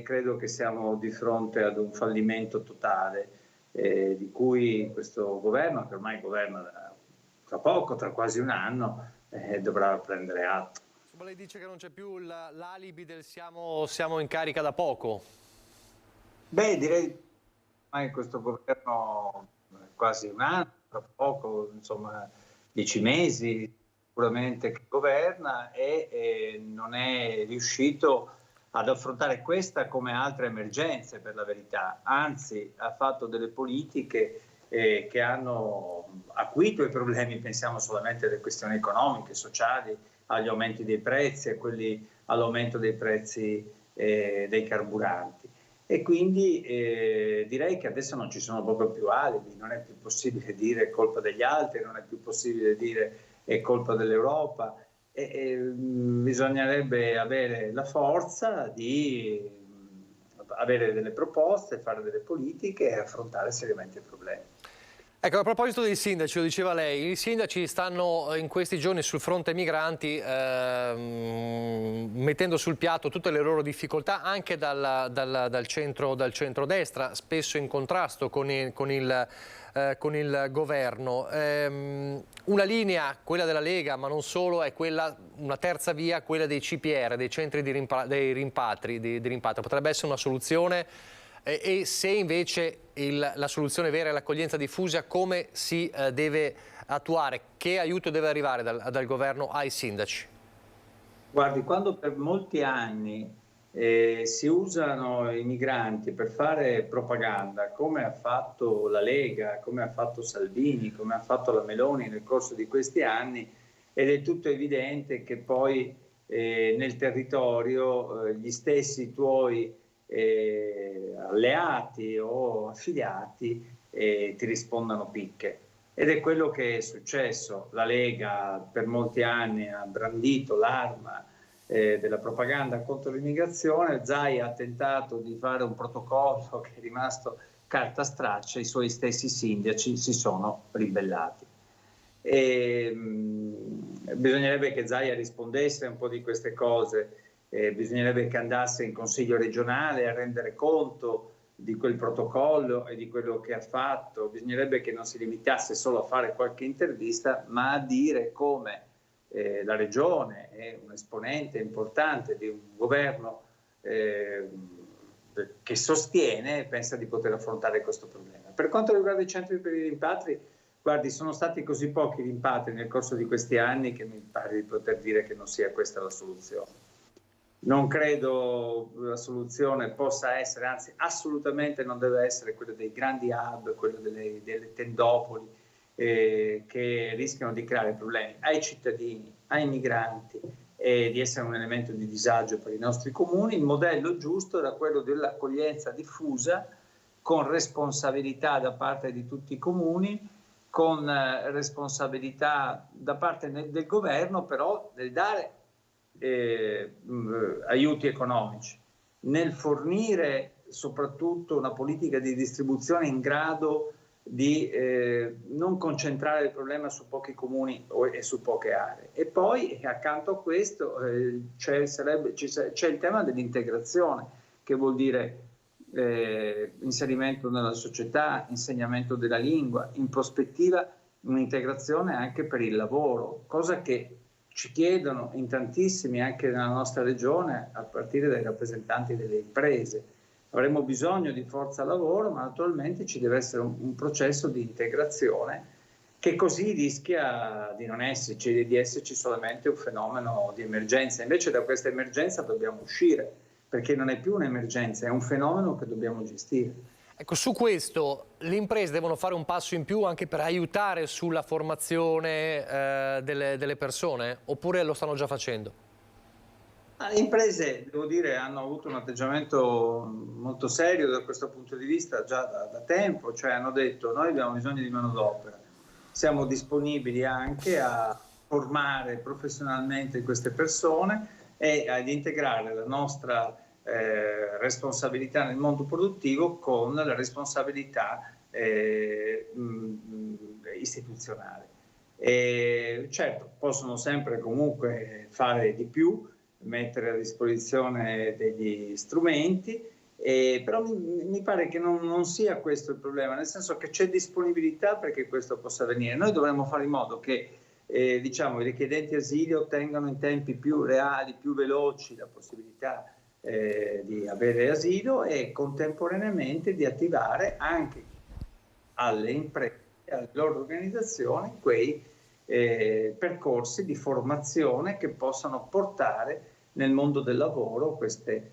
credo che siamo di fronte ad un fallimento totale di cui questo governo, che ormai governa tra poco, tra quasi un anno, dovrà prendere atto. Lei dice che non c'è più l'alibi del siamo in carica da poco? Direi che ormai questo governo quasi un anno, tra poco, insomma 10 mesi sicuramente che governa, e non è riuscito ad affrontare questa come altre emergenze, per la verità. Anzi, ha fatto delle politiche che hanno acuito i problemi, pensiamo solamente alle questioni economiche, sociali, agli aumenti dei prezzi, all'aumento dei prezzi dei carburanti. E quindi direi che adesso non ci sono proprio più alibi, non è più possibile dire è colpa degli altri, non è più possibile dire è colpa dell'Europa, bisognerebbe avere la forza di avere delle proposte, fare delle politiche e affrontare seriamente i problemi. Ecco, a proposito dei sindaci, lo diceva lei, i sindaci stanno in questi giorni sul fronte migranti mettendo sul piatto tutte le loro difficoltà anche dal centro-destra, spesso in contrasto con il governo. Una linea, quella della Lega, ma non solo, è una terza via, quella dei CPR, dei centri dei rimpatri. Potrebbe essere una soluzione? E se invece la soluzione vera è l'accoglienza diffusa, come si deve attuare? Che aiuto deve arrivare dal governo ai sindaci? Guardi, quando per molti anni si usano i migranti per fare propaganda, come ha fatto la Lega, come ha fatto Salvini, come ha fatto la Meloni nel corso di questi anni, ed è tutto evidente che poi nel territorio gli stessi tuoi alleati o affiliati ti rispondano picche. Ed è quello che è successo. La Lega per molti anni ha brandito l'arma della propaganda contro l'immigrazione. Zaia ha tentato di fare un protocollo che è rimasto carta straccia, i suoi stessi sindaci si sono ribellati. Bisognerebbe che Zaia rispondesse a un po' di queste cose, bisognerebbe che andasse in Consiglio regionale a rendere conto di quel protocollo e di quello che ha fatto. Bisognerebbe che non si limitasse solo a fare qualche intervista, ma a dire come la regione è un esponente importante di un governo che sostiene e pensa di poter affrontare questo problema. Per quanto riguarda i centri per i rimpatri, guardi, sono stati così pochi rimpatri nel corso di questi anni che mi pare di poter dire che non sia questa la soluzione. Non credo la soluzione possa essere, anzi assolutamente non deve essere quella dei grandi hub, quella delle tendopoli che rischiano di creare problemi ai cittadini, ai migranti e di essere un elemento di disagio per i nostri comuni. Il modello giusto era quello dell'accoglienza diffusa con responsabilità da parte di tutti i comuni, con responsabilità da parte del governo però nel dare aiuti economici, nel fornire soprattutto una politica di distribuzione in grado di non concentrare il problema su pochi comuni e su poche aree. E poi accanto a questo c'è il tema dell'integrazione, che vuol dire inserimento nella società, insegnamento della lingua, in prospettiva un'integrazione anche per il lavoro, cosa che ci chiedono in tantissimi anche nella nostra regione, a partire dai rappresentanti delle imprese. Avremo bisogno di forza lavoro, ma naturalmente ci deve essere un processo di integrazione che così rischia di non esserci, di esserci solamente un fenomeno di emergenza. Invece da questa emergenza dobbiamo uscire, perché non è più un'emergenza, è un fenomeno che dobbiamo gestire. Ecco, su questo le imprese devono fare un passo in più anche per aiutare sulla formazione delle persone, oppure lo stanno già facendo? Le imprese, devo dire, hanno avuto un atteggiamento molto serio da questo punto di vista già da tempo, cioè hanno detto: noi abbiamo bisogno di manodopera, siamo disponibili anche a formare professionalmente queste persone e ad integrare la nostra responsabilità nel mondo produttivo con la responsabilità istituzionale. Certo, possono sempre comunque fare di più, mettere a disposizione degli strumenti, però mi pare che non sia questo il problema, nel senso che c'è disponibilità perché questo possa avvenire. Noi dovremmo fare in modo che diciamo, i richiedenti asilo ottengano in tempi più reali, più veloci la possibilità di avere asilo e contemporaneamente di attivare anche alle imprese, alle loro organizzazioni, quei percorsi di formazione che possano portare nel mondo del lavoro queste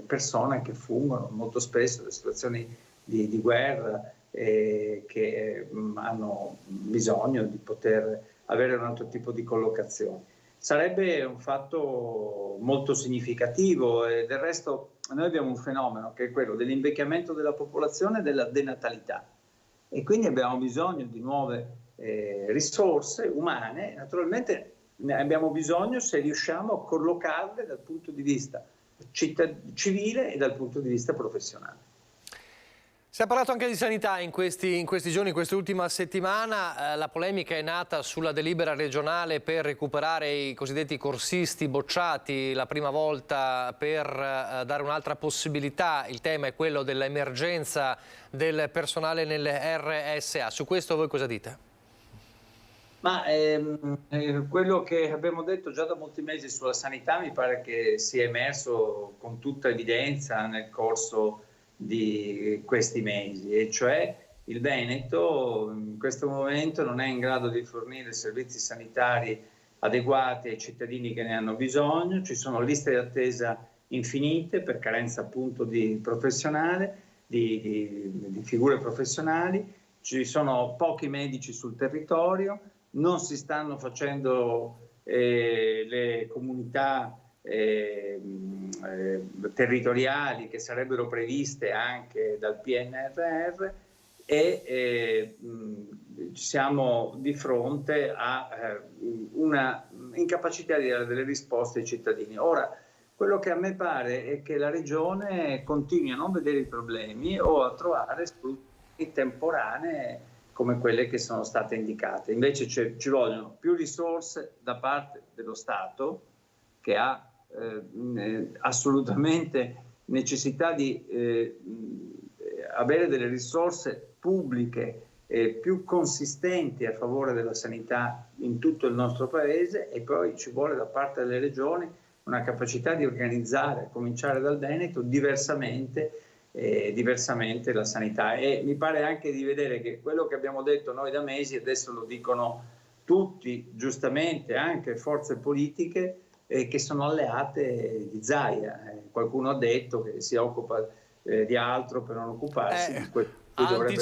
persone che fuggono molto spesso da situazioni di guerra che hanno bisogno di poter avere un altro tipo di collocazione. Sarebbe un fatto molto significativo e del resto noi abbiamo un fenomeno che è quello dell'invecchiamento della popolazione e della denatalità e quindi abbiamo bisogno di nuove risorse umane. Naturalmente ne abbiamo bisogno se riusciamo a collocarle dal punto di vista civile e dal punto di vista professionale. Si è parlato anche di sanità in questi giorni, in quest'ultima settimana. La polemica è nata sulla delibera regionale per recuperare i cosiddetti corsisti bocciati la prima volta per dare un'altra possibilità. Il tema è quello dell'emergenza del personale nelle RSA. Su questo voi cosa dite? Ma quello che abbiamo detto già da molti mesi sulla sanità mi pare che sia emerso con tutta evidenza nel corso di questi mesi, e cioè il Veneto in questo momento non è in grado di fornire servizi sanitari adeguati ai cittadini che ne hanno bisogno. Ci sono liste di attesa infinite per carenza appunto di professionale, di figure professionali, ci sono pochi medici sul territorio, non si stanno facendo le comunità territoriali che sarebbero previste anche dal PNRR e siamo di fronte a una incapacità di dare delle risposte ai cittadini. Ora, quello che a me pare è che la Regione continui a non vedere i problemi o a trovare soluzioni temporanee come quelle che sono state indicate. Invece ci vogliono più risorse da parte dello Stato, che ha assolutamente necessità di avere delle risorse pubbliche più consistenti a favore della sanità in tutto il nostro Paese, e poi ci vuole da parte delle regioni una capacità di organizzare, a cominciare dal Veneto, diversamente la sanità. E mi pare anche di vedere che quello che abbiamo detto noi da mesi adesso lo dicono tutti, giustamente, anche forze politiche che sono alleate di Zaia. Qualcuno ha detto che si occupa di altro per non occuparsi di questo. Ha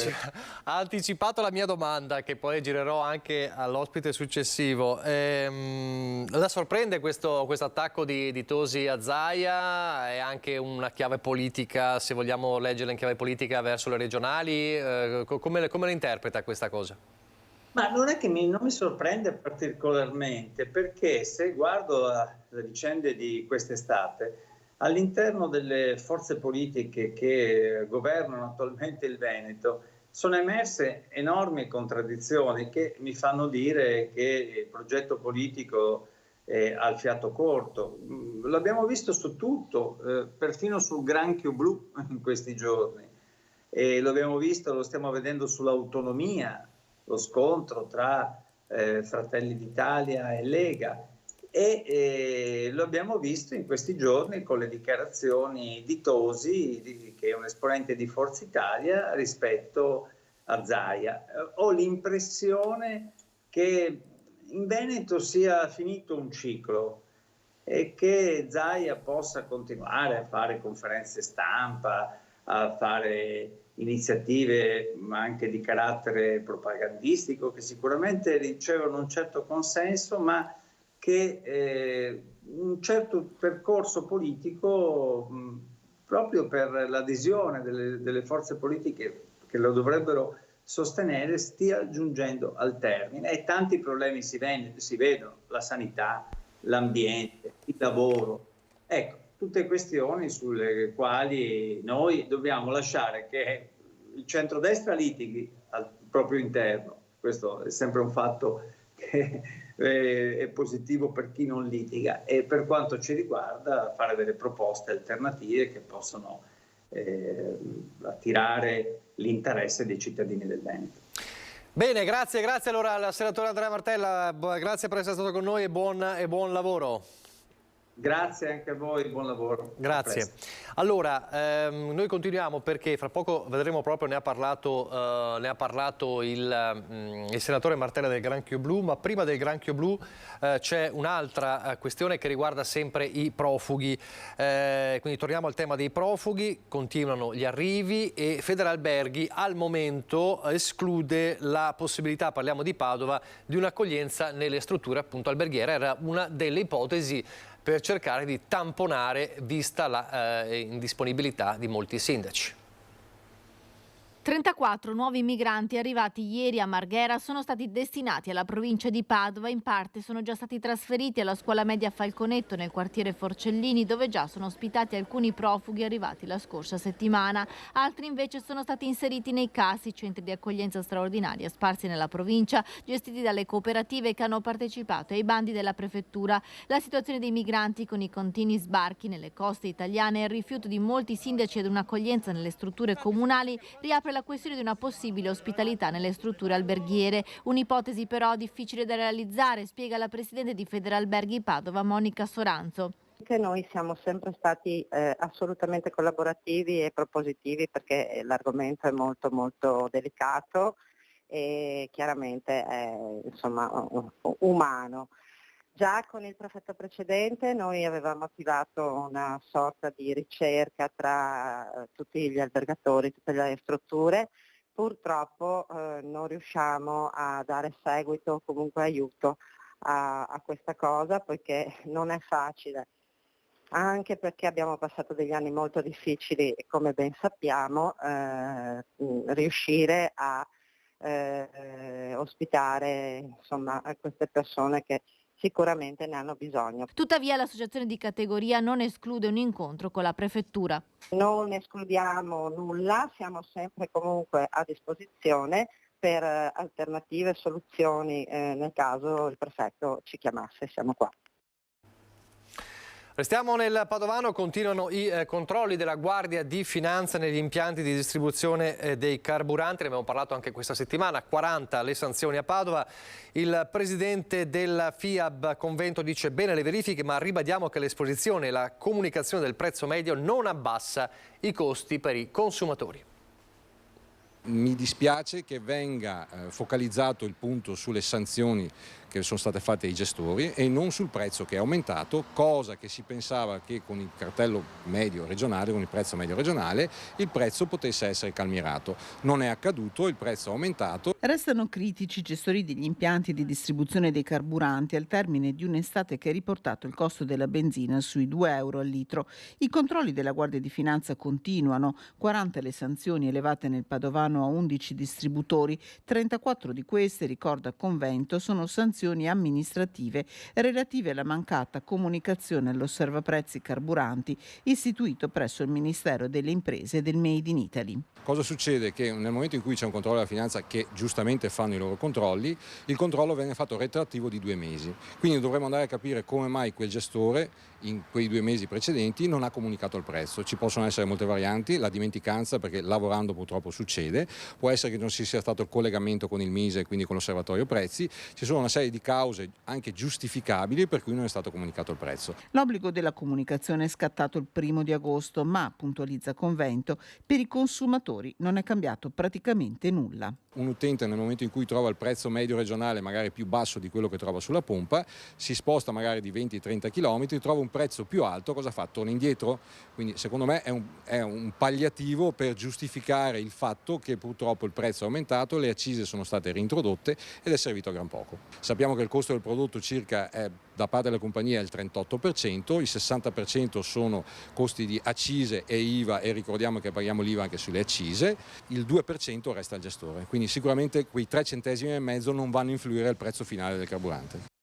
anticipato la mia domanda, che poi girerò anche all'ospite successivo. La sorprende questo attacco di Tosi a Zaia? È anche una chiave politica, se vogliamo leggerla in chiave politica, verso le regionali? Come la interpreta questa cosa? Ma non è che non mi sorprende particolarmente, perché se guardo le vicende di quest'estate, all'interno delle forze politiche che governano attualmente il Veneto sono emerse enormi contraddizioni che mi fanno dire che il progetto politico è al fiato corto. L'abbiamo visto su tutto, perfino sul granchio blu in questi giorni, e lo abbiamo visto, lo stiamo vedendo sull'autonomia, lo scontro tra Fratelli d'Italia e Lega. E lo abbiamo visto in questi giorni con le dichiarazioni di Tosi, che è un esponente di Forza Italia, rispetto a Zaia. Ho l'impressione che in Veneto sia finito un ciclo e che Zaia possa continuare a fare conferenze stampa, a fare iniziative ma anche di carattere propagandistico, che sicuramente ricevono un certo consenso, ma che un certo percorso politico, proprio per l'adesione delle forze politiche che lo dovrebbero sostenere, stia giungendo al termine, e tanti problemi si vedono: la sanità, l'ambiente, il lavoro. Ecco, tutte questioni sulle quali noi dobbiamo lasciare che il centrodestra litighi al proprio interno. Questo è sempre un fatto che è positivo per chi non litiga, e per quanto ci riguarda fare delle proposte alternative che possono attirare l'interesse dei cittadini del Veneto. Bene, grazie allora al senatore Andrea Martella, grazie per essere stato con noi e buon lavoro. Grazie anche a voi, buon lavoro. Grazie. Allora, noi continuiamo, perché fra poco vedremo proprio, ne ha parlato il senatore Martella del granchio blu, ma prima del granchio blu c'è un'altra questione che riguarda sempre i profughi. Quindi torniamo al tema dei profughi, continuano gli arrivi e Federalberghi al momento esclude la possibilità, parliamo di Padova, di un'accoglienza nelle strutture appunto alberghiere. Era una delle ipotesi per cercare di tamponare, vista la indisponibilità di molti sindaci. 34 nuovi migranti arrivati ieri a Marghera sono stati destinati alla provincia di Padova. In parte sono già stati trasferiti alla scuola media Falconetto nel quartiere Forcellini, dove già sono ospitati alcuni profughi arrivati la scorsa settimana. Altri invece sono stati inseriti nei CASI, centri di accoglienza straordinaria sparsi nella provincia, gestiti dalle cooperative che hanno partecipato ai bandi della prefettura. La situazione dei migranti, con i continui sbarchi nelle coste italiane e il rifiuto di molti sindaci ad un'accoglienza nelle strutture comunali, riapre la questione di una possibile ospitalità nelle strutture alberghiere. Un'ipotesi però difficile da realizzare, spiega la presidente di Federalberghi Padova, Monica Soranzo. Noi siamo sempre stati assolutamente collaborativi e propositivi, perché l'argomento è molto molto delicato e chiaramente è umano. Già con il prefetto precedente noi avevamo attivato una sorta di ricerca tra tutti gli albergatori, tutte le strutture. Purtroppo non riusciamo a dare seguito o comunque aiuto a questa cosa, poiché non è facile anche perché abbiamo passato degli anni molto difficili e come ben sappiamo riuscire a ospitare insomma queste persone che sicuramente ne hanno bisogno. Tuttavia l'associazione di categoria non esclude un incontro con la prefettura. Non escludiamo nulla, siamo sempre comunque a disposizione per alternative soluzioni nel caso il prefetto ci chiamasse, siamo qua. Restiamo nel Padovano, continuano i controlli della Guardia di Finanza negli impianti di distribuzione dei carburanti, ne abbiamo parlato anche questa settimana, 40 le sanzioni a Padova. Il presidente del FIAB Convento dice bene le verifiche, ma ribadiamo che l'esposizione e la comunicazione del prezzo medio non abbassa i costi per i consumatori. Mi dispiace che venga focalizzato il punto sulle sanzioni che sono state fatte ai gestori e non sul prezzo che è aumentato, cosa che si pensava che con il cartello medio regionale, con il prezzo medio regionale, il prezzo potesse essere calmierato. Non è accaduto, il prezzo è aumentato. Restano critici i gestori degli impianti di distribuzione dei carburanti al termine di un'estate che ha riportato il costo della benzina sui 2 euro al litro. I controlli della Guardia di Finanza continuano, 40 le sanzioni elevate nel Padovano a 11 distributori, 34 di queste, ricorda Convento, sono sanzioni amministrative relative alla mancata comunicazione all'osservaprezzi carburanti istituito presso il Ministero delle Imprese e del Made in Italy. Cosa succede? Che nel momento in cui c'è un controllo della finanza che giustamente fanno i loro controlli, il controllo viene fatto retroattivo di 2 mesi. Quindi dovremmo andare a capire come mai quel gestore in quei 2 mesi precedenti non ha comunicato il prezzo. Ci possono essere molte varianti, la dimenticanza, perché lavorando purtroppo succede, può essere che non ci sia stato il collegamento con il Mise e quindi con l'osservatorio prezzi, ci sono una serie di cause anche giustificabili per cui non è stato comunicato il prezzo. L'obbligo della comunicazione è scattato il 1° di agosto, ma, puntualizza Convento, per i consumatori non è cambiato praticamente nulla. Un utente nel momento in cui trova il prezzo medio regionale magari più basso di quello che trova sulla pompa, si sposta magari di 20-30 km, trova un prezzo più alto, cosa fa? Torna indietro? Quindi secondo me è un palliativo per giustificare il fatto che purtroppo il prezzo è aumentato, le accise sono state reintrodotte ed è servito a gran poco. Sappiamo che il costo del prodotto circa è, da parte della compagnia, è il 38%, il 60% sono costi di accise e IVA e ricordiamo che paghiamo l'IVA anche sulle accise, il 2% resta al gestore. Quindi sicuramente quei 3,5 centesimi non vanno a influire al prezzo finale del carburante.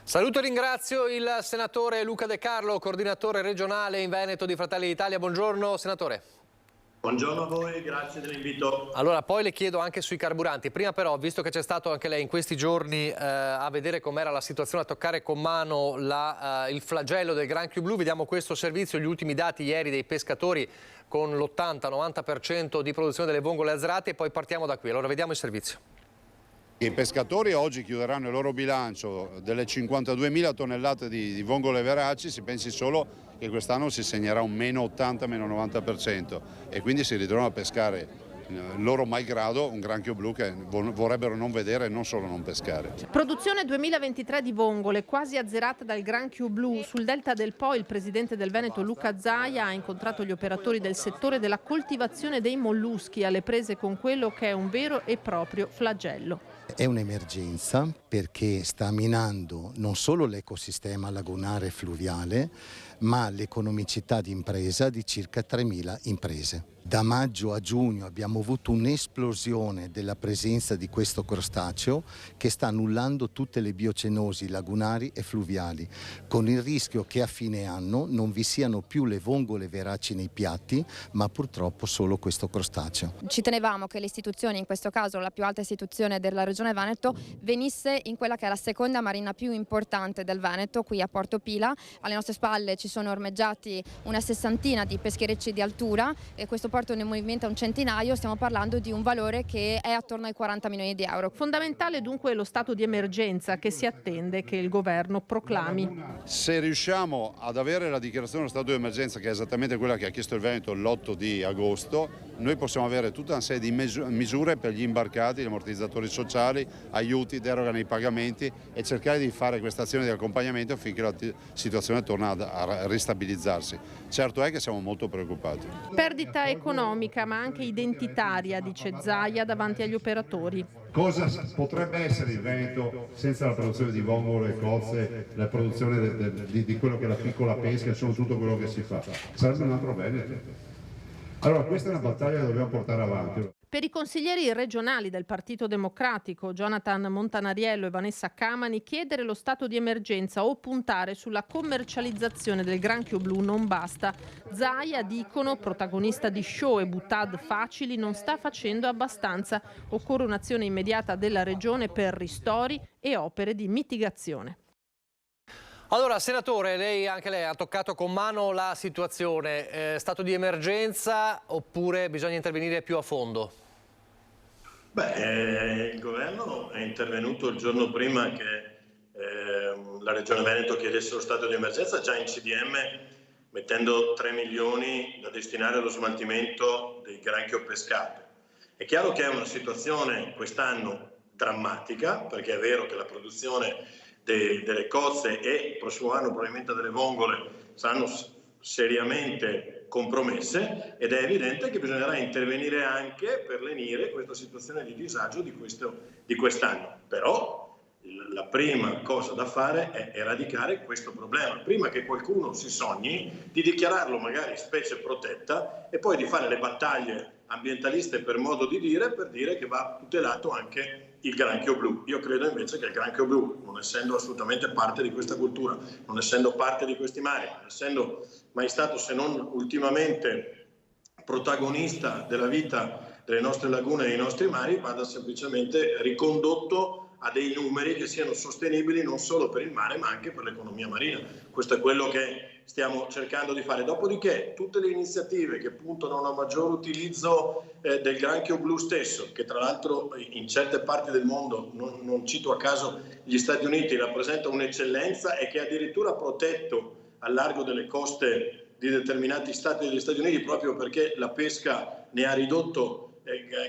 Saluto e ringrazio il senatore Luca De Carlo, coordinatore regionale in Veneto di Fratelli d'Italia. Buongiorno senatore. Buongiorno a voi, grazie dell'invito. Allora, poi le chiedo anche sui carburanti. Prima però, visto che c'è stato anche lei in questi giorni a vedere com'era la situazione, a toccare con mano il flagello del granchio blu, vediamo questo servizio, gli ultimi dati ieri dei pescatori con l'80-90% di produzione delle vongole azzerate e poi partiamo da qui. Allora vediamo il servizio. I pescatori oggi chiuderanno il loro bilancio delle 52.000 tonnellate di vongole veraci, si pensi solo che quest'anno si segnerà un meno 80, meno 90% e quindi si ritrovano a pescare loro malgrado un granchio blu che vorrebbero non vedere e non solo non pescare. Produzione 2023 di vongole quasi azzerata dal granchio blu. Sul delta del Po il presidente del Veneto Luca Zaia ha incontrato gli operatori del settore della coltivazione dei molluschi alle prese con quello che è un vero e proprio flagello. È un'emergenza perché sta minando non solo l'ecosistema lagunare e fluviale, ma l'economicità di impresa di circa 3.000 imprese. Da maggio a giugno abbiamo avuto un'esplosione della presenza di questo crostaceo che sta annullando tutte le biocenosi lagunari e fluviali, con il rischio che a fine anno non vi siano più le vongole veraci nei piatti, ma purtroppo solo questo crostaceo. Ci tenevamo che l'istituzione, in questo caso la più alta istituzione della Regione Veneto, venisse in quella che è la seconda marina più importante del Veneto, qui a Porto Pila. Alle nostre spalle ci sono ormeggiati una 60ina di pescherecci di altura e questo porto ne movimenta un centinaio. Stiamo parlando di un valore che è attorno ai 40 milioni di euro. Fondamentale dunque lo stato di emergenza che si attende che il governo proclami. Se riusciamo ad avere la dichiarazione dello stato di emergenza, che è esattamente quella che ha chiesto il Veneto l'8 di agosto, noi possiamo avere tutta una serie di misure per gli imbarcati, gli ammortizzatori sociali, aiuti, deroga nei pagamenti e cercare di fare questa azione di accompagnamento finché la situazione torna a ristabilizzarsi. Certo è che siamo molto preoccupati. Perdita economica ma anche identitaria, dice Zaia davanti agli operatori. Cosa potrebbe essere il Veneto senza la produzione di vongole, cozze, la produzione di quello che è la piccola pesca, insomma tutto quello che si fa? Sarebbe un altro Veneto. Allora questa è una battaglia che dobbiamo portare avanti. Per i consiglieri regionali del Partito Democratico, Jonathan Montanariello e Vanessa Camani, chiedere lo stato di emergenza o puntare sulla commercializzazione del granchio blu non basta. Zaia, dicono, protagonista di show e buttad facili, non sta facendo abbastanza. Occorre un'azione immediata della Regione per ristori e opere di mitigazione. Allora, senatore, anche lei ha toccato con mano la situazione. Stato di emergenza oppure bisogna intervenire più a fondo? Beh, il governo è intervenuto il giorno prima che la Regione Veneto chiedesse lo stato di emergenza, già in CDM, mettendo 3 milioni da destinare allo smaltimento del granchio pescato. È chiaro che è una situazione quest'anno drammatica, perché è vero che la produzione delle cozze e il prossimo anno probabilmente delle vongole saranno seriamente compromesse, ed è evidente che bisognerà intervenire anche per lenire questa situazione di disagio di quest'anno. Però la prima cosa da fare è eradicare questo problema, prima che qualcuno si sogni di dichiararlo magari specie protetta e poi di fare le battaglie ambientaliste per modo di dire, per dire che va tutelato anche il granchio blu. Io credo invece che il granchio blu, non essendo assolutamente parte di questa cultura, non essendo parte di questi mari, non essendo mai stato, se non ultimamente, protagonista della vita delle nostre lagune e dei nostri mari, vada semplicemente ricondotto a dei numeri che siano sostenibili non solo per il mare ma anche per l'economia marina. Questo è quello che stiamo cercando di fare. Dopodiché tutte le iniziative che puntano a un maggior utilizzo del granchio blu stesso, che tra l'altro in certe parti del mondo, non cito a caso gli Stati Uniti, rappresenta un'eccellenza e che è addirittura protetto al largo delle coste di determinati stati degli Stati Uniti proprio perché la pesca ne ha ridotto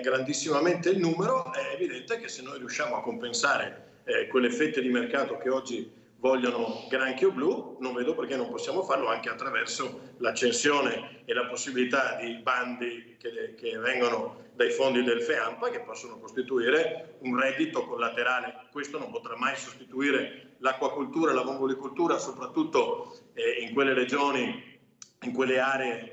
grandissimamente il numero, è evidente che se noi riusciamo a compensare quelle fette di mercato che oggi vogliono granchio blu, non vedo perché non possiamo farlo anche attraverso l'accensione e la possibilità di bandi che vengono dai fondi del FEAMPA, che possono costituire un reddito collaterale. Questo non potrà mai sostituire l'acquacoltura e la vongolicoltura, soprattutto in quelle regioni, in quelle aree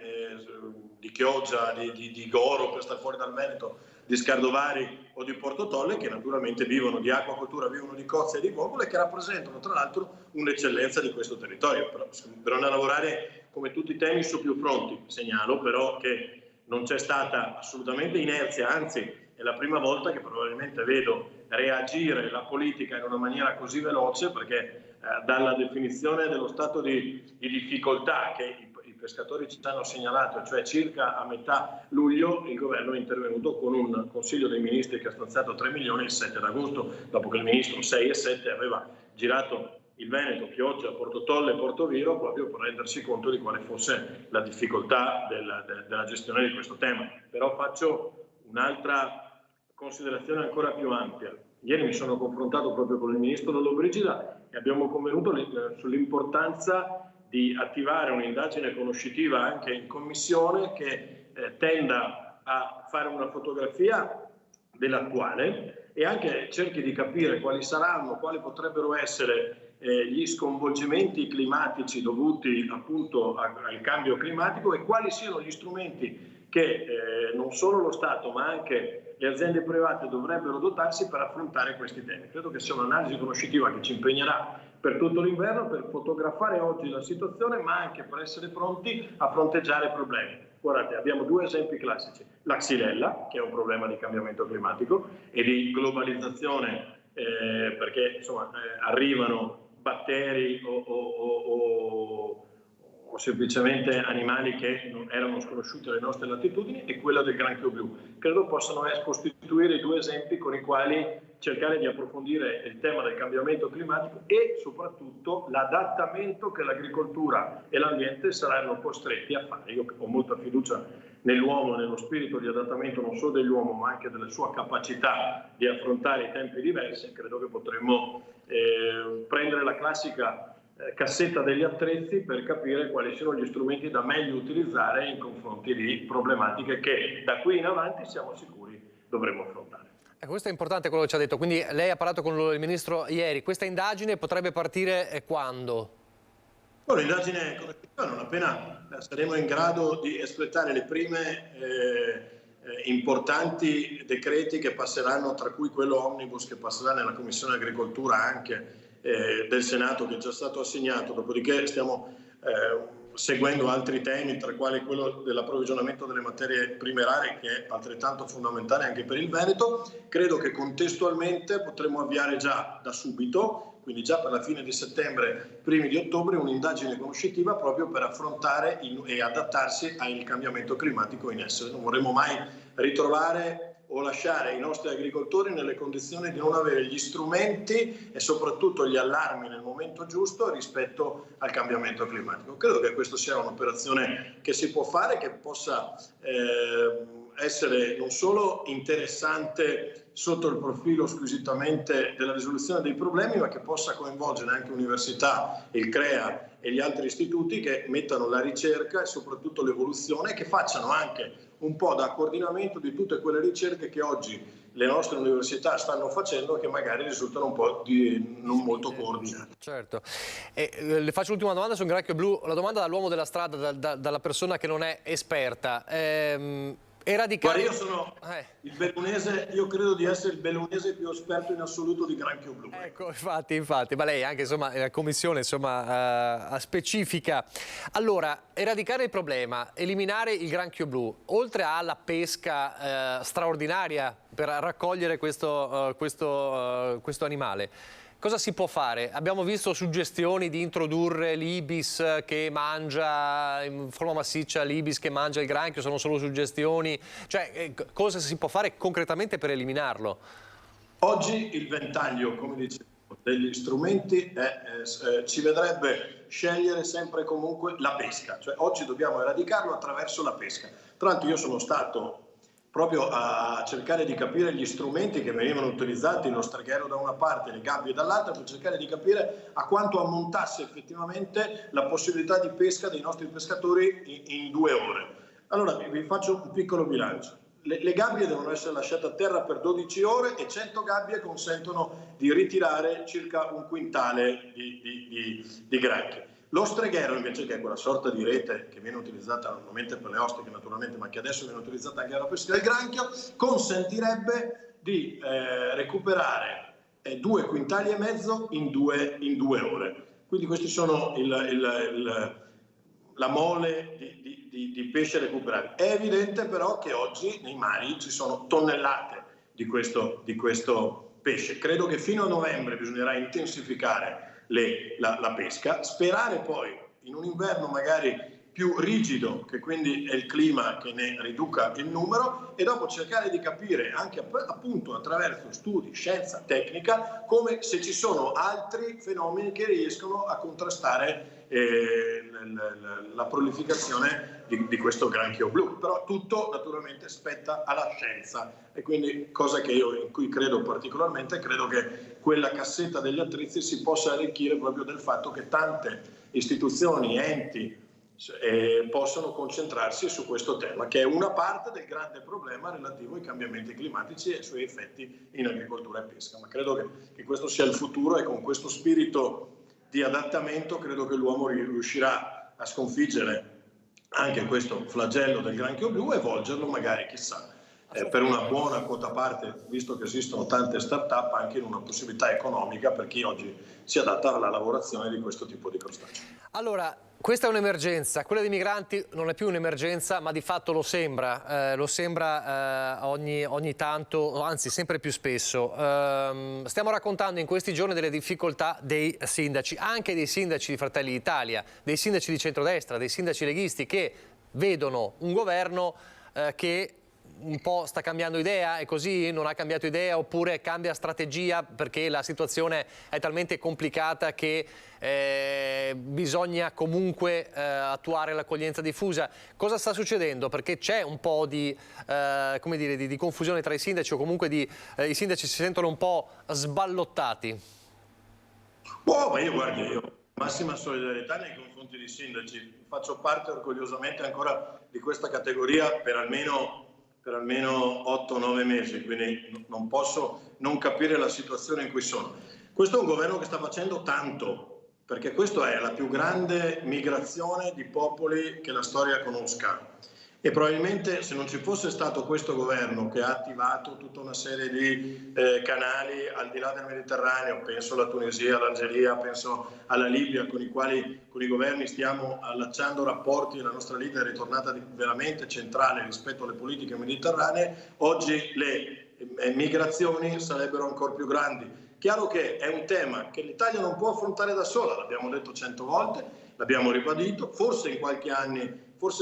di Chioggia, di Goro, per stare fuori dal Veneto, di Scardovari o di Porto Tolle, che naturalmente vivono di acquacoltura, vivono di cozze e di vongole, e che rappresentano tra l'altro un'eccellenza di questo territorio. Però bisogna lavorare come tutti i temi su più fronti. Segnalo però che non c'è stata assolutamente inerzia, anzi è la prima volta che probabilmente vedo reagire la politica in una maniera così veloce, perché dalla definizione dello stato di difficoltà che i pescatori ci hanno segnalato, cioè circa a metà luglio, il governo è intervenuto con un Consiglio dei Ministri che ha stanziato 3 milioni il 7 d'agosto, dopo che il Ministro 6 e 7 aveva girato il Veneto, Chioggia, Porto Tolle e Porto Viro, proprio per rendersi conto di quale fosse la difficoltà della gestione di questo tema. Però faccio un'altra considerazione ancora più ampia. Ieri mi sono confrontato proprio con il Ministro Lollobrigida e abbiamo convenuto sull'importanza di attivare un'indagine conoscitiva anche in Commissione che tenda a fare una fotografia dell'attuale e anche cerchi di capire quali saranno, quali potrebbero essere gli sconvolgimenti climatici dovuti appunto al cambio climatico e quali siano gli strumenti che non solo lo Stato ma anche le aziende private dovrebbero dotarsi per affrontare questi temi. Credo che sia un'analisi conoscitiva che ci impegnerà per tutto l'inverno per fotografare oggi la situazione ma anche per essere pronti a fronteggiare i problemi. Guardate, abbiamo due esempi classici: la xylella, che è un problema di cambiamento climatico e di globalizzazione perché insomma arrivano batteri o semplicemente animali che non erano sconosciuti alle nostre latitudini, e quella del granchio blu. Credo possano costituire i due esempi con i quali cercare di approfondire il tema del cambiamento climatico e soprattutto l'adattamento che l'agricoltura e l'ambiente saranno costretti a fare. Io ho molta fiducia nell'uomo e nello spirito di adattamento non solo dell'uomo ma anche della sua capacità di affrontare i tempi diversi. Credo che potremmo prendere la classica cassetta degli attrezzi per capire quali sono gli strumenti da meglio utilizzare in confronti di problematiche che da qui in avanti siamo sicuri dovremo affrontare. Questo è importante quello che ci ha detto, quindi lei ha parlato con il Ministro ieri, questa indagine potrebbe partire quando? L'indagine conoscitiva non appena saremo in grado di espletare le prime importanti decreti che passeranno, tra cui quello omnibus che passerà nella Commissione Agricoltura anche del Senato che è già stato assegnato, dopodiché stiamo seguendo altri temi, tra i quali quello dell'approvvigionamento delle materie prime rare, che è altrettanto fondamentale anche per il Veneto. Credo che contestualmente potremo avviare già da subito, quindi già per la fine di settembre, primi di ottobre, un'indagine conoscitiva proprio per affrontare e adattarsi al cambiamento climatico in essere. Non vorremmo mai ritrovare o lasciare i nostri agricoltori nelle condizioni di non avere gli strumenti e soprattutto gli allarmi nel momento giusto rispetto al cambiamento climatico. Credo che questa sia un'operazione che si può fare, che possa essere non solo interessante sotto il profilo squisitamente della risoluzione dei problemi, ma che possa coinvolgere anche università, il CREA e gli altri istituti che mettano la ricerca e soprattutto l'evoluzione e che facciano anche un po' da coordinamento di tutte quelle ricerche che oggi le nostre università stanno facendo e che magari risultano un po' non molto coordinate. Certo. Le faccio l'ultima domanda sul granchio blu, la domanda dall'uomo della strada, dalla persona che non è esperta. Guarda, io sono il bellunese, io credo di essere il bellunese più esperto in assoluto di granchio blu. Ecco, infatti, ma lei anche, insomma, la commissione, insomma, specifica. Allora, eradicare il problema, eliminare il granchio blu, oltre alla pesca straordinaria per raccogliere questo animale, cosa si può fare? Abbiamo visto suggestioni di introdurre l'ibis che mangia in forma massiccia, l'ibis che mangia il granchio, sono solo suggestioni. Cioè, cosa si può fare concretamente per eliminarlo? Oggi il ventaglio, come dicevo, degli strumenti ci vedrebbe scegliere sempre e comunque la pesca. Cioè, oggi dobbiamo eradicarlo attraverso la pesca. Tra l'altro io sono stato proprio a cercare di capire gli strumenti che venivano utilizzati, lo streghiero da una parte e le gabbie dall'altra, per cercare di capire a quanto ammontasse effettivamente la possibilità di pesca dei nostri pescatori in 2 ore. Allora vi faccio un piccolo bilancio. Le gabbie devono essere lasciate a terra per 12 ore e 100 gabbie consentono di ritirare circa 1 quintale di granchie. Lo streghiero invece, che è quella sorta di rete che viene utilizzata normalmente per le ostriche naturalmente, ma che adesso viene utilizzata anche per la pesca del granchio, consentirebbe di recuperare 2 quintali e mezzo in 2 ore. Quindi questi sono la mole di pesce recuperato. È evidente però che oggi nei mari ci sono tonnellate di questo pesce. Credo che fino a novembre bisognerà intensificare la pesca, sperare poi in un inverno magari più rigido, che quindi è il clima che ne riduca il numero, e dopo cercare di capire anche appunto attraverso studi, scienza tecnica, come se ci sono altri fenomeni che riescono a contrastare la prolificazione di questo granchio blu. Però tutto naturalmente spetta alla scienza, e quindi cosa che io in cui credo particolarmente, credo che quella cassetta degli attrezzi si possa arricchire proprio del fatto che tante istituzioni, enti possono concentrarsi su questo tema, che è una parte del grande problema relativo ai cambiamenti climatici e ai suoi effetti in agricoltura e pesca. Ma credo che questo sia il futuro, e con questo spirito di adattamento credo che l'uomo riuscirà a sconfiggere anche questo flagello del granchio blu e volgerlo magari, chissà, per una buona quota parte, visto che esistono tante start-up, anche in una possibilità economica per chi oggi si adatta alla lavorazione di questo tipo di crostacei. Allora, questa è un'emergenza, quella dei migranti non è più un'emergenza, ma di fatto lo sembra ogni tanto, anzi sempre più spesso. Stiamo raccontando in questi giorni delle difficoltà dei sindaci, anche dei sindaci di Fratelli d'Italia, dei sindaci di centrodestra, dei sindaci leghisti, che vedono un governo che un po' sta cambiando idea. È così? Non ha cambiato idea, oppure cambia strategia perché la situazione è talmente complicata che bisogna comunque attuare l'accoglienza diffusa? Cosa sta succedendo? Perché c'è un po' di confusione tra i sindaci, o comunque i sindaci si sentono un po' sballottati. Ma io massima solidarietà nei confronti dei sindaci. Faccio parte orgogliosamente ancora di questa categoria per almeno 8-9 mesi, quindi non posso non capire la situazione in cui sono. Questo è un governo che sta facendo tanto, perché questa è la più grande migrazione di popoli che la storia conosca. E probabilmente se non ci fosse stato questo governo che ha attivato tutta una serie di canali al di là del Mediterraneo, penso alla Tunisia, all'Algeria, penso alla Libia, con i governi stiamo allacciando rapporti, la nostra leader è ritornata veramente centrale rispetto alle politiche mediterranee, oggi le migrazioni sarebbero ancora più grandi. Chiaro che è un tema che l'Italia non può affrontare da sola, l'abbiamo detto 100 volte, l'abbiamo ribadito, forse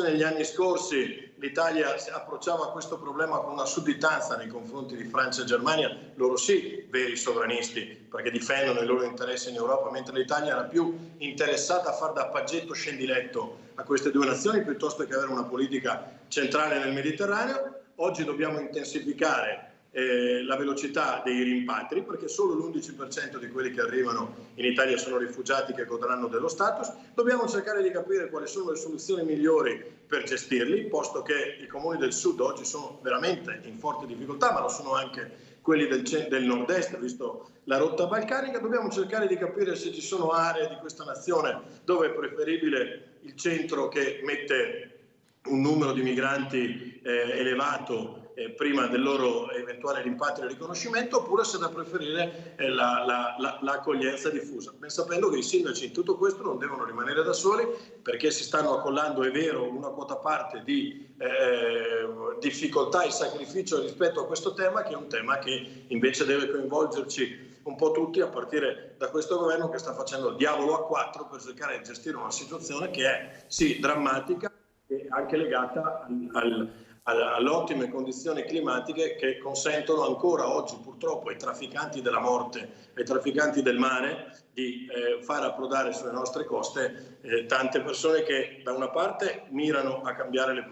negli anni scorsi l'Italia si approcciava a questo problema con una sudditanza nei confronti di Francia e Germania, loro sì, veri sovranisti, perché difendono i loro interessi in Europa, mentre l'Italia era più interessata a far da paggetto scendiletto a queste due nazioni piuttosto che avere una politica centrale nel Mediterraneo. Oggi dobbiamo intensificare la velocità dei rimpatri, perché solo l'11% di quelli che arrivano in Italia sono rifugiati che godranno dello status. Dobbiamo cercare di capire quali sono le soluzioni migliori per gestirli, posto che i comuni del sud oggi sono veramente in forte difficoltà, ma lo sono anche quelli del nord-est, visto la rotta balcanica. Dobbiamo cercare di capire se ci sono aree di questa nazione dove è preferibile il centro, che mette un numero di migranti elevato prima del loro eventuale rimpatrio e riconoscimento, oppure se da preferire l'accoglienza diffusa, ben sapendo che i sindaci in tutto questo non devono rimanere da soli, perché si stanno accollando, è vero, una quota parte di difficoltà e sacrificio rispetto a questo tema, che è un tema che invece deve coinvolgerci un po' tutti, a partire da questo governo che sta facendo il diavolo a quattro per cercare di gestire una situazione che è sì drammatica e anche legata alle ottime condizioni climatiche che consentono ancora oggi purtroppo ai trafficanti della morte, ai trafficanti del mare, di far approdare sulle nostre coste tante persone che da una parte mirano a cambiare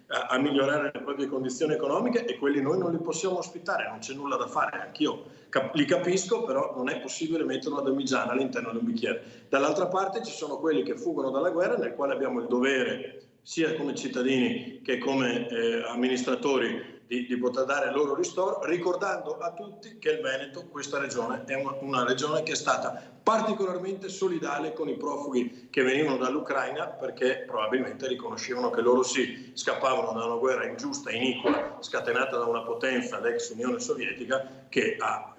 a migliorare le proprie condizioni economiche, e quelli noi non li possiamo ospitare, non c'è nulla da fare, anch'io li capisco, però non è possibile mettere una damigiana all'interno di un bicchiere. Dall'altra parte ci sono quelli che fuggono dalla guerra, nel quale abbiamo il dovere, sia come cittadini che come amministratori, di poter dare il loro ristoro, ricordando a tutti che il Veneto, questa regione, è una regione che è stata particolarmente solidale con i profughi che venivano dall'Ucraina, perché probabilmente riconoscevano che loro sì, scappavano da una guerra ingiusta, iniqua, scatenata da una potenza, l'ex Unione Sovietica, che ha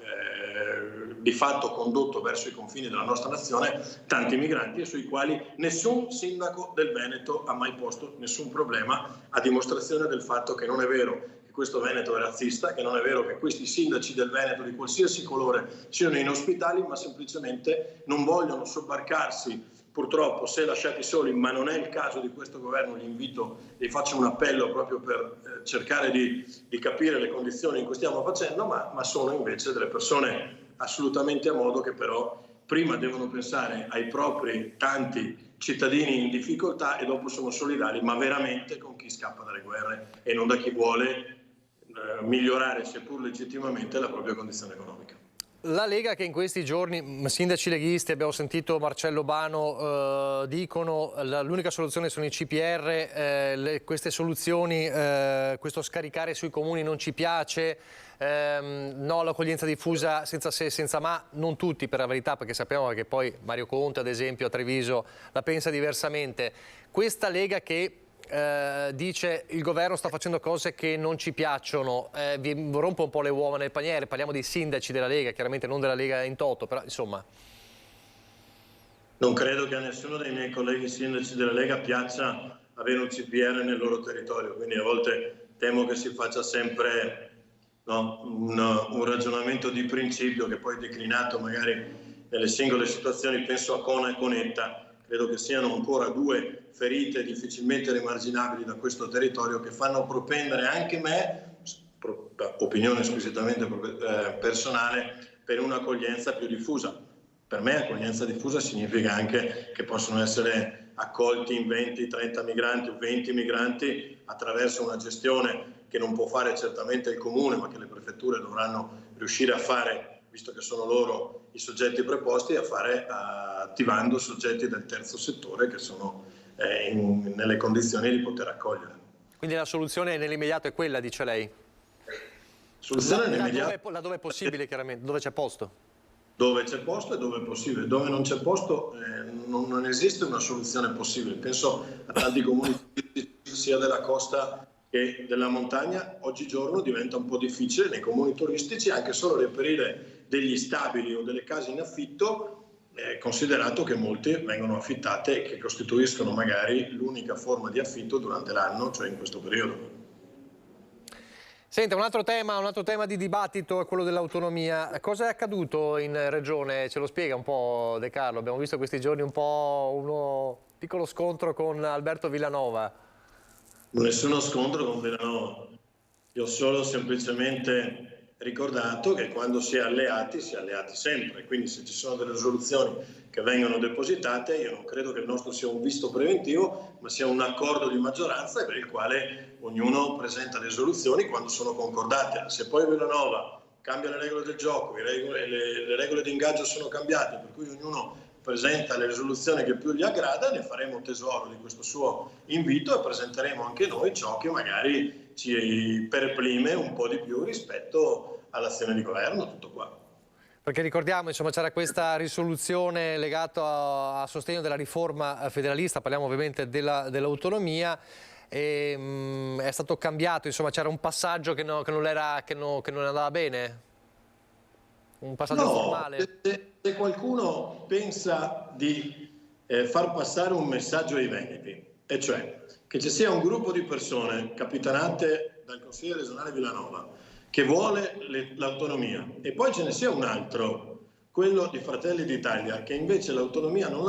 di fatto condotto verso i confini della nostra nazione tanti migranti, e sui quali nessun sindaco del Veneto ha mai posto nessun problema, a dimostrazione del fatto che non è vero che questo Veneto è razzista, che non è vero che questi sindaci del Veneto di qualsiasi colore siano inospitali, ma semplicemente non vogliono sobbarcarsi, purtroppo, se lasciati soli, ma non è il caso di questo governo. Li invito e faccio un appello proprio per cercare di capire le condizioni in cui stiamo facendo, ma sono invece delle persone assolutamente a modo, che però prima devono pensare ai propri tanti cittadini in difficoltà e dopo sono solidari, ma veramente con chi scappa dalle guerre e non da chi vuole migliorare, seppur legittimamente, la propria condizione economica. La Lega, che in questi giorni, sindaci leghisti, abbiamo sentito Marcello Bano, dicono l'unica soluzione sono i CPR, queste soluzioni, questo scaricare sui comuni non ci piace, no l'accoglienza diffusa senza se e senza ma, non tutti per la verità, perché sappiamo che poi Mario Conte ad esempio a Treviso la pensa diversamente. Questa Lega che dice il governo sta facendo cose che non ci piacciono, vi rompe un po' le uova nel paniere. Parliamo dei sindaci della Lega, chiaramente non della Lega in toto, però insomma. Non credo che a nessuno dei miei colleghi sindaci della Lega piaccia avere un CPR nel loro territorio, quindi a volte temo che si faccia sempre un ragionamento di principio che poi è declinato magari nelle singole situazioni. Penso a Cona e Conetta. Credo che siano ancora due ferite difficilmente rimarginabili da questo territorio, che fanno propendere anche me, opinione squisitamente personale, per un'accoglienza più diffusa. Per me accoglienza diffusa significa anche che possono essere accolti in 20-30 migranti o 20 migranti attraverso una gestione che non può fare certamente il comune, ma che le prefetture dovranno riuscire a fare visto che sono loro i soggetti preposti attivando soggetti del terzo settore che sono nelle condizioni di poter accogliere. Quindi la soluzione nell'immediato è quella, dice lei? Soluzione nell'immediato. Laddove è possibile, chiaramente, dove c'è posto. Dove c'è posto e dove è possibile. Dove non c'è posto non esiste una soluzione possibile. Penso a tanti comuni sia della costa che della montagna. Oggigiorno diventa un po' difficile nei comuni turistici anche solo reperire degli stabili o delle case in affitto, considerato che molte vengono affittate e che costituiscono magari l'unica forma di affitto durante l'anno, cioè in questo periodo. Senta, un altro tema di dibattito è quello dell'autonomia. Cosa è accaduto in Regione? Ce lo spiega un po' De Carlo? Abbiamo visto questi giorni un po' uno piccolo scontro con Alberto Villanova. Nessuno scontro con Villanova. Io ho solo semplicemente ricordato che quando si è alleati sempre. Quindi se ci sono delle risoluzioni che vengono depositate, io non credo che il nostro sia un visto preventivo, ma sia un accordo di maggioranza per il quale ognuno presenta le risoluzioni quando sono concordate. Se poi Villanova cambia le regole del gioco, le regole di ingaggio sono cambiate, per cui ognuno presenta le risoluzioni che più gli aggrada, ne faremo tesoro di questo suo invito e presenteremo anche noi ciò che magari ci perplime un po' di più rispetto all'azione di governo, tutto qua. Perché ricordiamo, insomma, c'era questa risoluzione legata a sostegno della riforma federalista, parliamo ovviamente dell'autonomia, e è stato cambiato, insomma, c'era un passaggio che non andava bene? Un passaggio formale? Se qualcuno pensa di far passare un messaggio ai veneti, e cioè che ci sia un gruppo di persone capitanate dal consigliere regionale Villanova che vuole l'autonomia e poi ce ne sia un altro, quello di Fratelli d'Italia, che invece l'autonomia non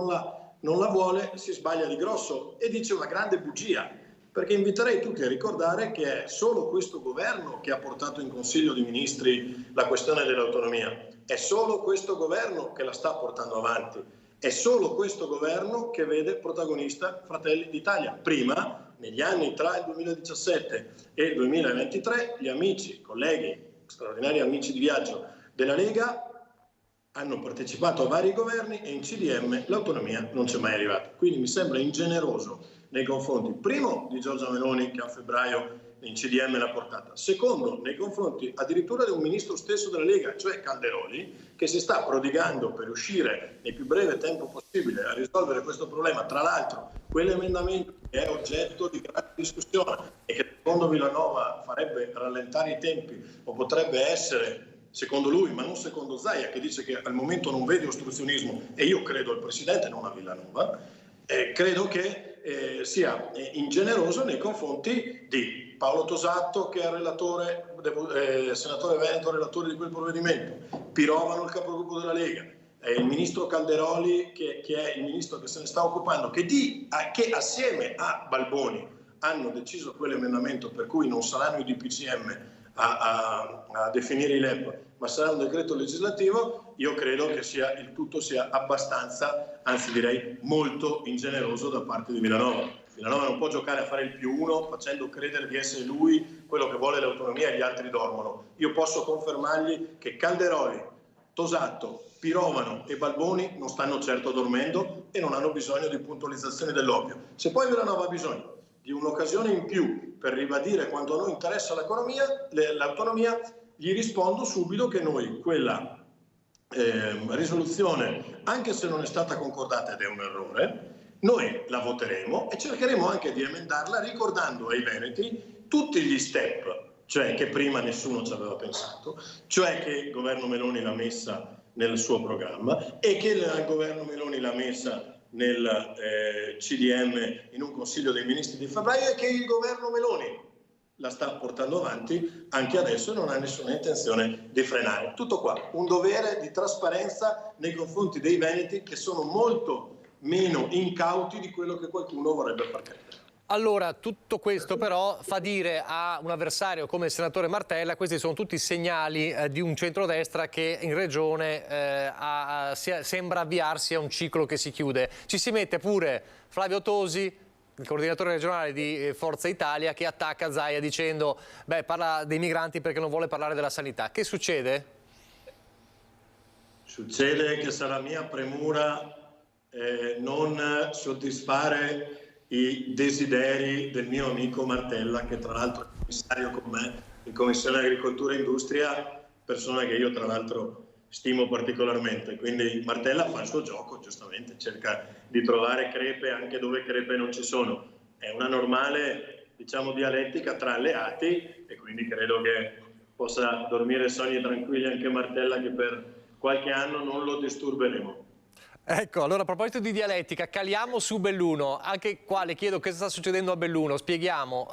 la vuole, si sbaglia di grosso e dice una grande bugia, perché inviterei tutti a ricordare che è solo questo governo che ha portato in Consiglio dei Ministri la questione dell'autonomia, è solo questo governo che la sta portando avanti, è solo questo governo che vede protagonista Fratelli d'Italia. Prima, negli anni tra il 2017 e il 2023, gli amici, colleghi, straordinari amici di viaggio della Lega hanno partecipato a vari governi e in CDM l'autonomia non c'è mai arrivata. Quindi mi sembra ingeneroso nei confronti, primo, di Giorgia Meloni, che a febbraio in CDM l'ha portata, secondo, nei confronti addirittura di un ministro stesso della Lega, cioè Calderoli, che si sta prodigando per riuscire nel più breve tempo possibile a risolvere questo problema. Tra l'altro, quell'emendamento che è oggetto di grande discussione e che secondo Villanova farebbe rallentare i tempi o potrebbe essere, secondo lui, ma non secondo Zaia, che dice che al momento non vede ostruzionismo, e io credo al Presidente, non a Villanova, credo che sia ingeneroso nei confronti di Paolo Tosato, che è relatore, senatore Veneto, relatore di quel provvedimento, Pirovano, il capogruppo della Lega, il ministro Calderoli, che è il ministro che se ne sta occupando, che assieme a Balboni hanno deciso quell'emendamento per cui non saranno i DPCM a definire i LEP, ma sarà un decreto legislativo. Io credo che il tutto sia abbastanza, anzi direi molto ingeneroso da parte di Villanova. Villanova non può giocare a fare il +1 facendo credere di essere lui quello che vuole l'autonomia e gli altri dormono. Io posso confermargli che Calderoli, Tosato, Pirovano e Balboni non stanno certo dormendo e non hanno bisogno di puntualizzazione dell'ovvio. Se poi Villanova ha bisogno di un'occasione in più per ribadire quanto a noi interessa l'autonomia, gli rispondo subito che noi quella risoluzione, anche se non è stata concordata ed è un errore, noi la voteremo e cercheremo anche di emendarla ricordando ai veneti tutti gli step, cioè che prima nessuno ci aveva pensato, cioè che il governo Meloni l'ha messa nel suo programma e che il governo Meloni l'ha messa nel CDM in un Consiglio dei Ministri di febbraio e che il governo Meloni la sta portando avanti anche adesso e non ha nessuna intenzione di frenare. Tutto qua, un dovere di trasparenza nei confronti dei veneti che sono molto meno incauti di quello che qualcuno vorrebbe far credere. Allora, tutto questo però fa dire a un avversario come il senatore Martella, questi sono tutti segnali di un centrodestra che in regione sembra avviarsi a un ciclo che si chiude. Ci si mette pure Flavio Tosi, il coordinatore regionale di Forza Italia, che attacca Zaia dicendo parla dei migranti perché non vuole parlare della sanità. Che succede? Succede che sarà mia premura non soddisfare i desideri del mio amico Martella, che tra l'altro è commissario con me in Commissione Agricoltura e Industria, persona che io tra l'altro stimo particolarmente. Quindi Martella fa il suo gioco, giustamente, cerca di trovare crepe anche dove crepe non ci sono. È una normale, diciamo, dialettica tra alleati, e quindi credo che possa dormire sonni tranquilli anche Martella, che per qualche anno non lo disturberemo. Ecco, allora a proposito di dialettica, caliamo su Belluno. Anche qua le chiedo cosa sta succedendo a Belluno. Spieghiamo.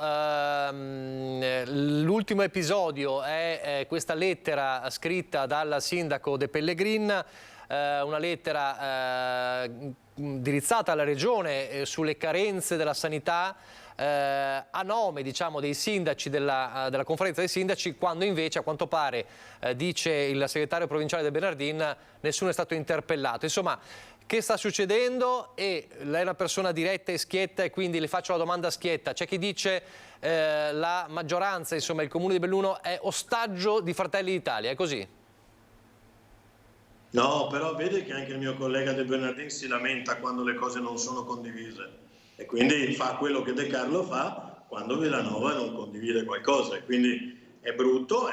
L'ultimo episodio è questa lettera scritta dal sindaco De Pellegrin, una lettera indirizzata alla regione sulle carenze della sanità, a nome, diciamo, dei sindaci della conferenza dei sindaci, quando invece a quanto pare, dice il segretario provinciale De Bernardin, nessuno è stato interpellato. Insomma, che sta succedendo? E lei è una persona diretta e schietta, e quindi le faccio la domanda schietta. C'è chi dice la maggioranza, insomma il comune di Belluno è ostaggio di Fratelli d'Italia, è così? No, però vede che anche il mio collega De Bernardin si lamenta quando le cose non sono condivise, e quindi fa quello che De Carlo fa quando Villanova non condivide qualcosa, e quindi è brutto. E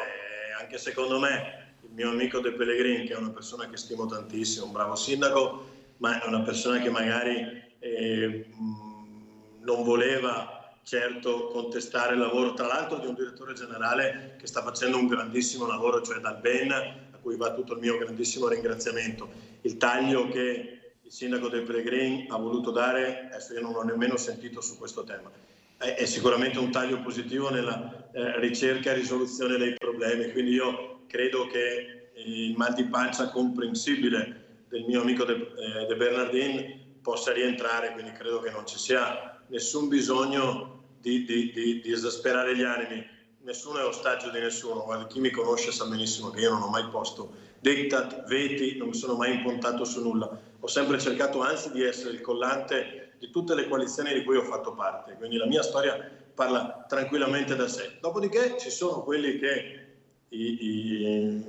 anche secondo me il mio amico De Pellegrin, che è una persona che stimo tantissimo, un bravo sindaco, ma è una persona che magari non voleva certo contestare il lavoro, tra l'altro, di un direttore generale che sta facendo un grandissimo lavoro, cioè dal Ben, a cui va tutto il mio grandissimo ringraziamento. Il taglio che il sindaco De Pellegrin ha voluto dare, adesso io non l'ho nemmeno sentito su questo tema, è sicuramente un taglio positivo nella ricerca e risoluzione dei problemi, quindi io credo che il mal di pancia comprensibile del mio amico De Bernardin possa rientrare, quindi credo che non ci sia nessun bisogno di esasperare gli animi. Nessuno è ostaggio di nessuno. Guarda, chi mi conosce sa benissimo che io non ho mai posto diktat, veti, non mi sono mai impuntato su nulla. Ho sempre cercato anzi di essere il collante di tutte le coalizioni di cui ho fatto parte, quindi la mia storia parla tranquillamente da sé. Dopodiché ci sono quelli che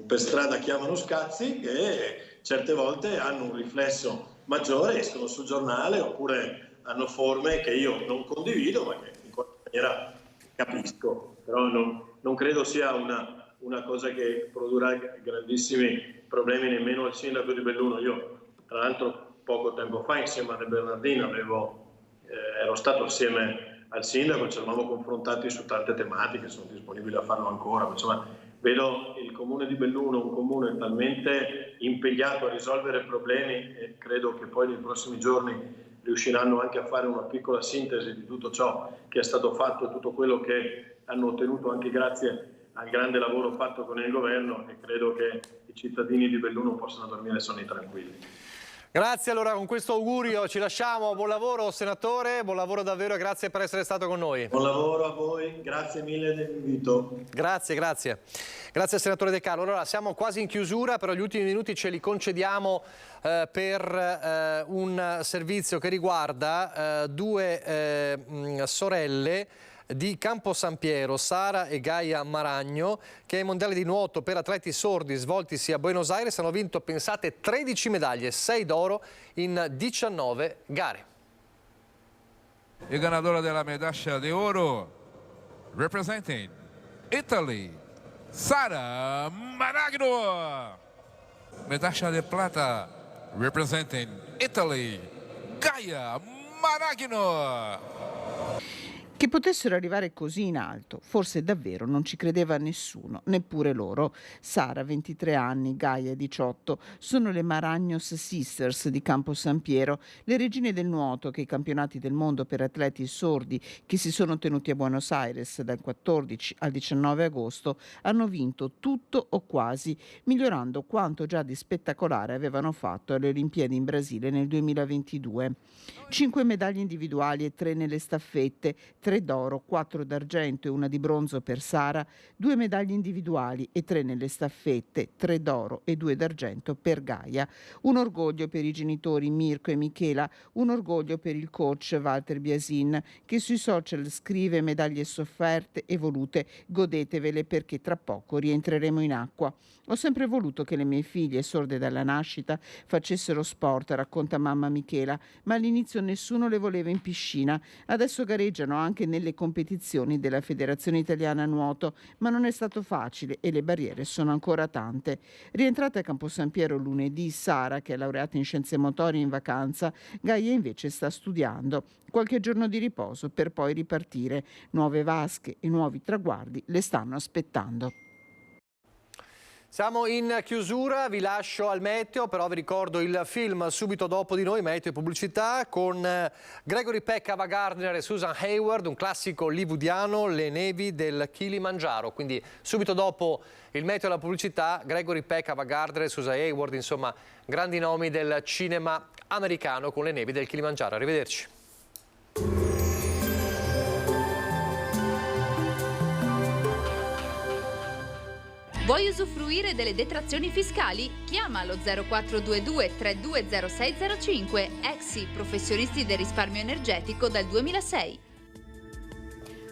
per strada chiamano scazzi, che certe volte hanno un riflesso maggiore, escono sul giornale, oppure hanno forme che io non condivido, ma che in qualche maniera capisco, però non credo sia una cosa che produrrà grandissimi problemi nemmeno al sindaco di Belluno. Io tra l'altro poco tempo fa insieme a De Bernardin ero stato assieme al sindaco, ci eravamo confrontati su tante tematiche, sono disponibile a farlo ancora, ma insomma vedo il comune di Belluno un comune talmente impegnato a risolvere problemi, e credo che poi nei prossimi giorni riusciranno anche a fare una piccola sintesi di tutto ciò che è stato fatto e tutto quello che hanno ottenuto anche grazie al grande lavoro fatto con il governo, e credo che i cittadini di Belluno possano dormire sonni tranquilli. Grazie, allora con questo augurio ci lasciamo. Buon lavoro senatore, buon lavoro davvero, e grazie per essere stato con noi. Buon lavoro a voi, grazie mille dell'invito. Grazie al senatore De Carlo. Allora siamo quasi in chiusura, però gli ultimi minuti ce li concediamo per un servizio che riguarda due sorelle di Campo San Piero, Sara e Gaia Maragno, che ai mondiali di nuoto per atleti sordi svoltisi a Buenos Aires hanno vinto, pensate, 13 medaglie, 6 d'oro in 19 gare. Il ganadora della medaglia di oro, representing Italy, Sara Maragno. Medaglia di plata, representing Italy, Gaia Maragno. Che potessero arrivare così in alto, forse davvero non ci credeva nessuno, neppure loro. Sara, 23 anni, Gaia, 18, sono le Maragnos Sisters di Campo San Piero, le regine del nuoto che i campionati del mondo per atleti sordi che si sono tenuti a Buenos Aires dal 14 al 19 agosto hanno vinto tutto o quasi, migliorando quanto già di spettacolare avevano fatto alle Olimpiadi in Brasile nel 2022. 5 medaglie individuali e 3 nelle staffette, 3 3 d'oro, 4 d'argento e 1 di bronzo per Sara, 2 medaglie individuali e 3 nelle staffette, 3 d'oro e 2 d'argento per Gaia. Un orgoglio per i genitori Mirko e Michela, un orgoglio per il coach Walter Biasin, che sui social scrive: medaglie sofferte e volute, godetevele perché tra poco rientreremo in acqua. Ho sempre voluto che le mie figlie, sorde dalla nascita, facessero sport, racconta mamma Michela, ma all'inizio nessuno le voleva in piscina. Adesso gareggiano anche nelle competizioni della Federazione Italiana Nuoto, ma non è stato facile e le barriere sono ancora tante. Rientrata a Campo San Piero lunedì, Sara, che è laureata in scienze motorie, in vacanza, Gaia invece sta studiando. Qualche giorno di riposo per poi ripartire. Nuove vasche e nuovi traguardi le stanno aspettando. Siamo in chiusura, vi lascio al meteo, però vi ricordo il film Subito dopo di noi, meteo e pubblicità, con Gregory Peck, Ava Gardner e Susan Hayward, un classico hollywoodiano, Le nevi del Kilimangiaro. Quindi subito dopo il meteo e la pubblicità, Gregory Peck, Ava Gardner e Susan Hayward, insomma grandi nomi del cinema americano con Le nevi del Kilimangiaro. Arrivederci. Vuoi usufruire delle detrazioni fiscali? Chiama lo 0422 320605. Exi, professionisti del risparmio energetico dal 2006.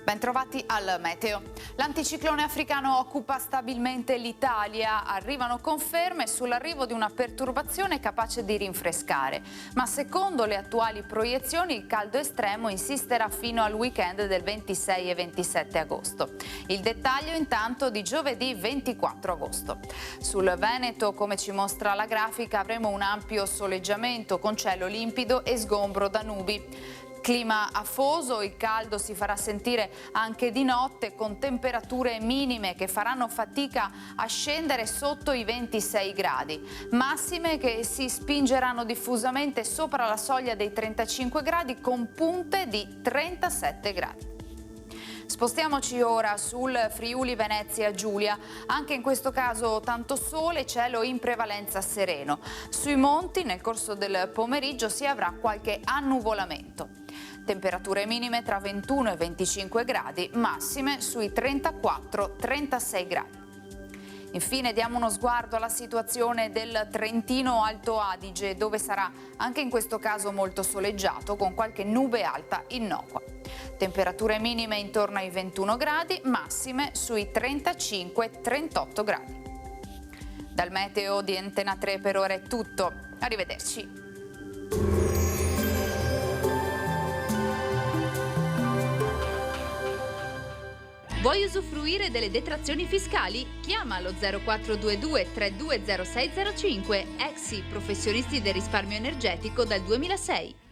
Bentrovati al meteo. L'anticiclone africano occupa stabilmente l'Italia. Arrivano conferme sull'arrivo di una perturbazione capace di rinfrescare. Ma secondo le attuali proiezioni il caldo estremo insisterà fino al weekend del 26 e 27 agosto. Il dettaglio intanto di giovedì 24 agosto. Sul Veneto, come ci mostra la grafica, avremo un ampio soleggiamento con cielo limpido e sgombro da nubi. Clima afoso, il caldo si farà sentire anche di notte con temperature minime che faranno fatica a scendere sotto i 26 gradi, massime che si spingeranno diffusamente sopra la soglia dei 35 gradi con punte di 37 gradi. Spostiamoci ora sul Friuli Venezia Giulia, anche in questo caso tanto sole, cielo in prevalenza sereno. Sui monti nel corso del pomeriggio si avrà qualche annuvolamento. Temperature minime tra 21 e 25 gradi, massime sui 34-36 gradi. Infine diamo uno sguardo alla situazione del Trentino Alto Adige, dove sarà anche in questo caso molto soleggiato con qualche nube alta innocua. Temperature minime intorno ai 21 gradi, massime sui 35-38 gradi. Dal meteo di Antena 3 per ora è tutto. Arrivederci. Vuoi usufruire delle detrazioni fiscali? Chiama lo 0422 320605. Exi, professionisti del risparmio energetico dal 2006.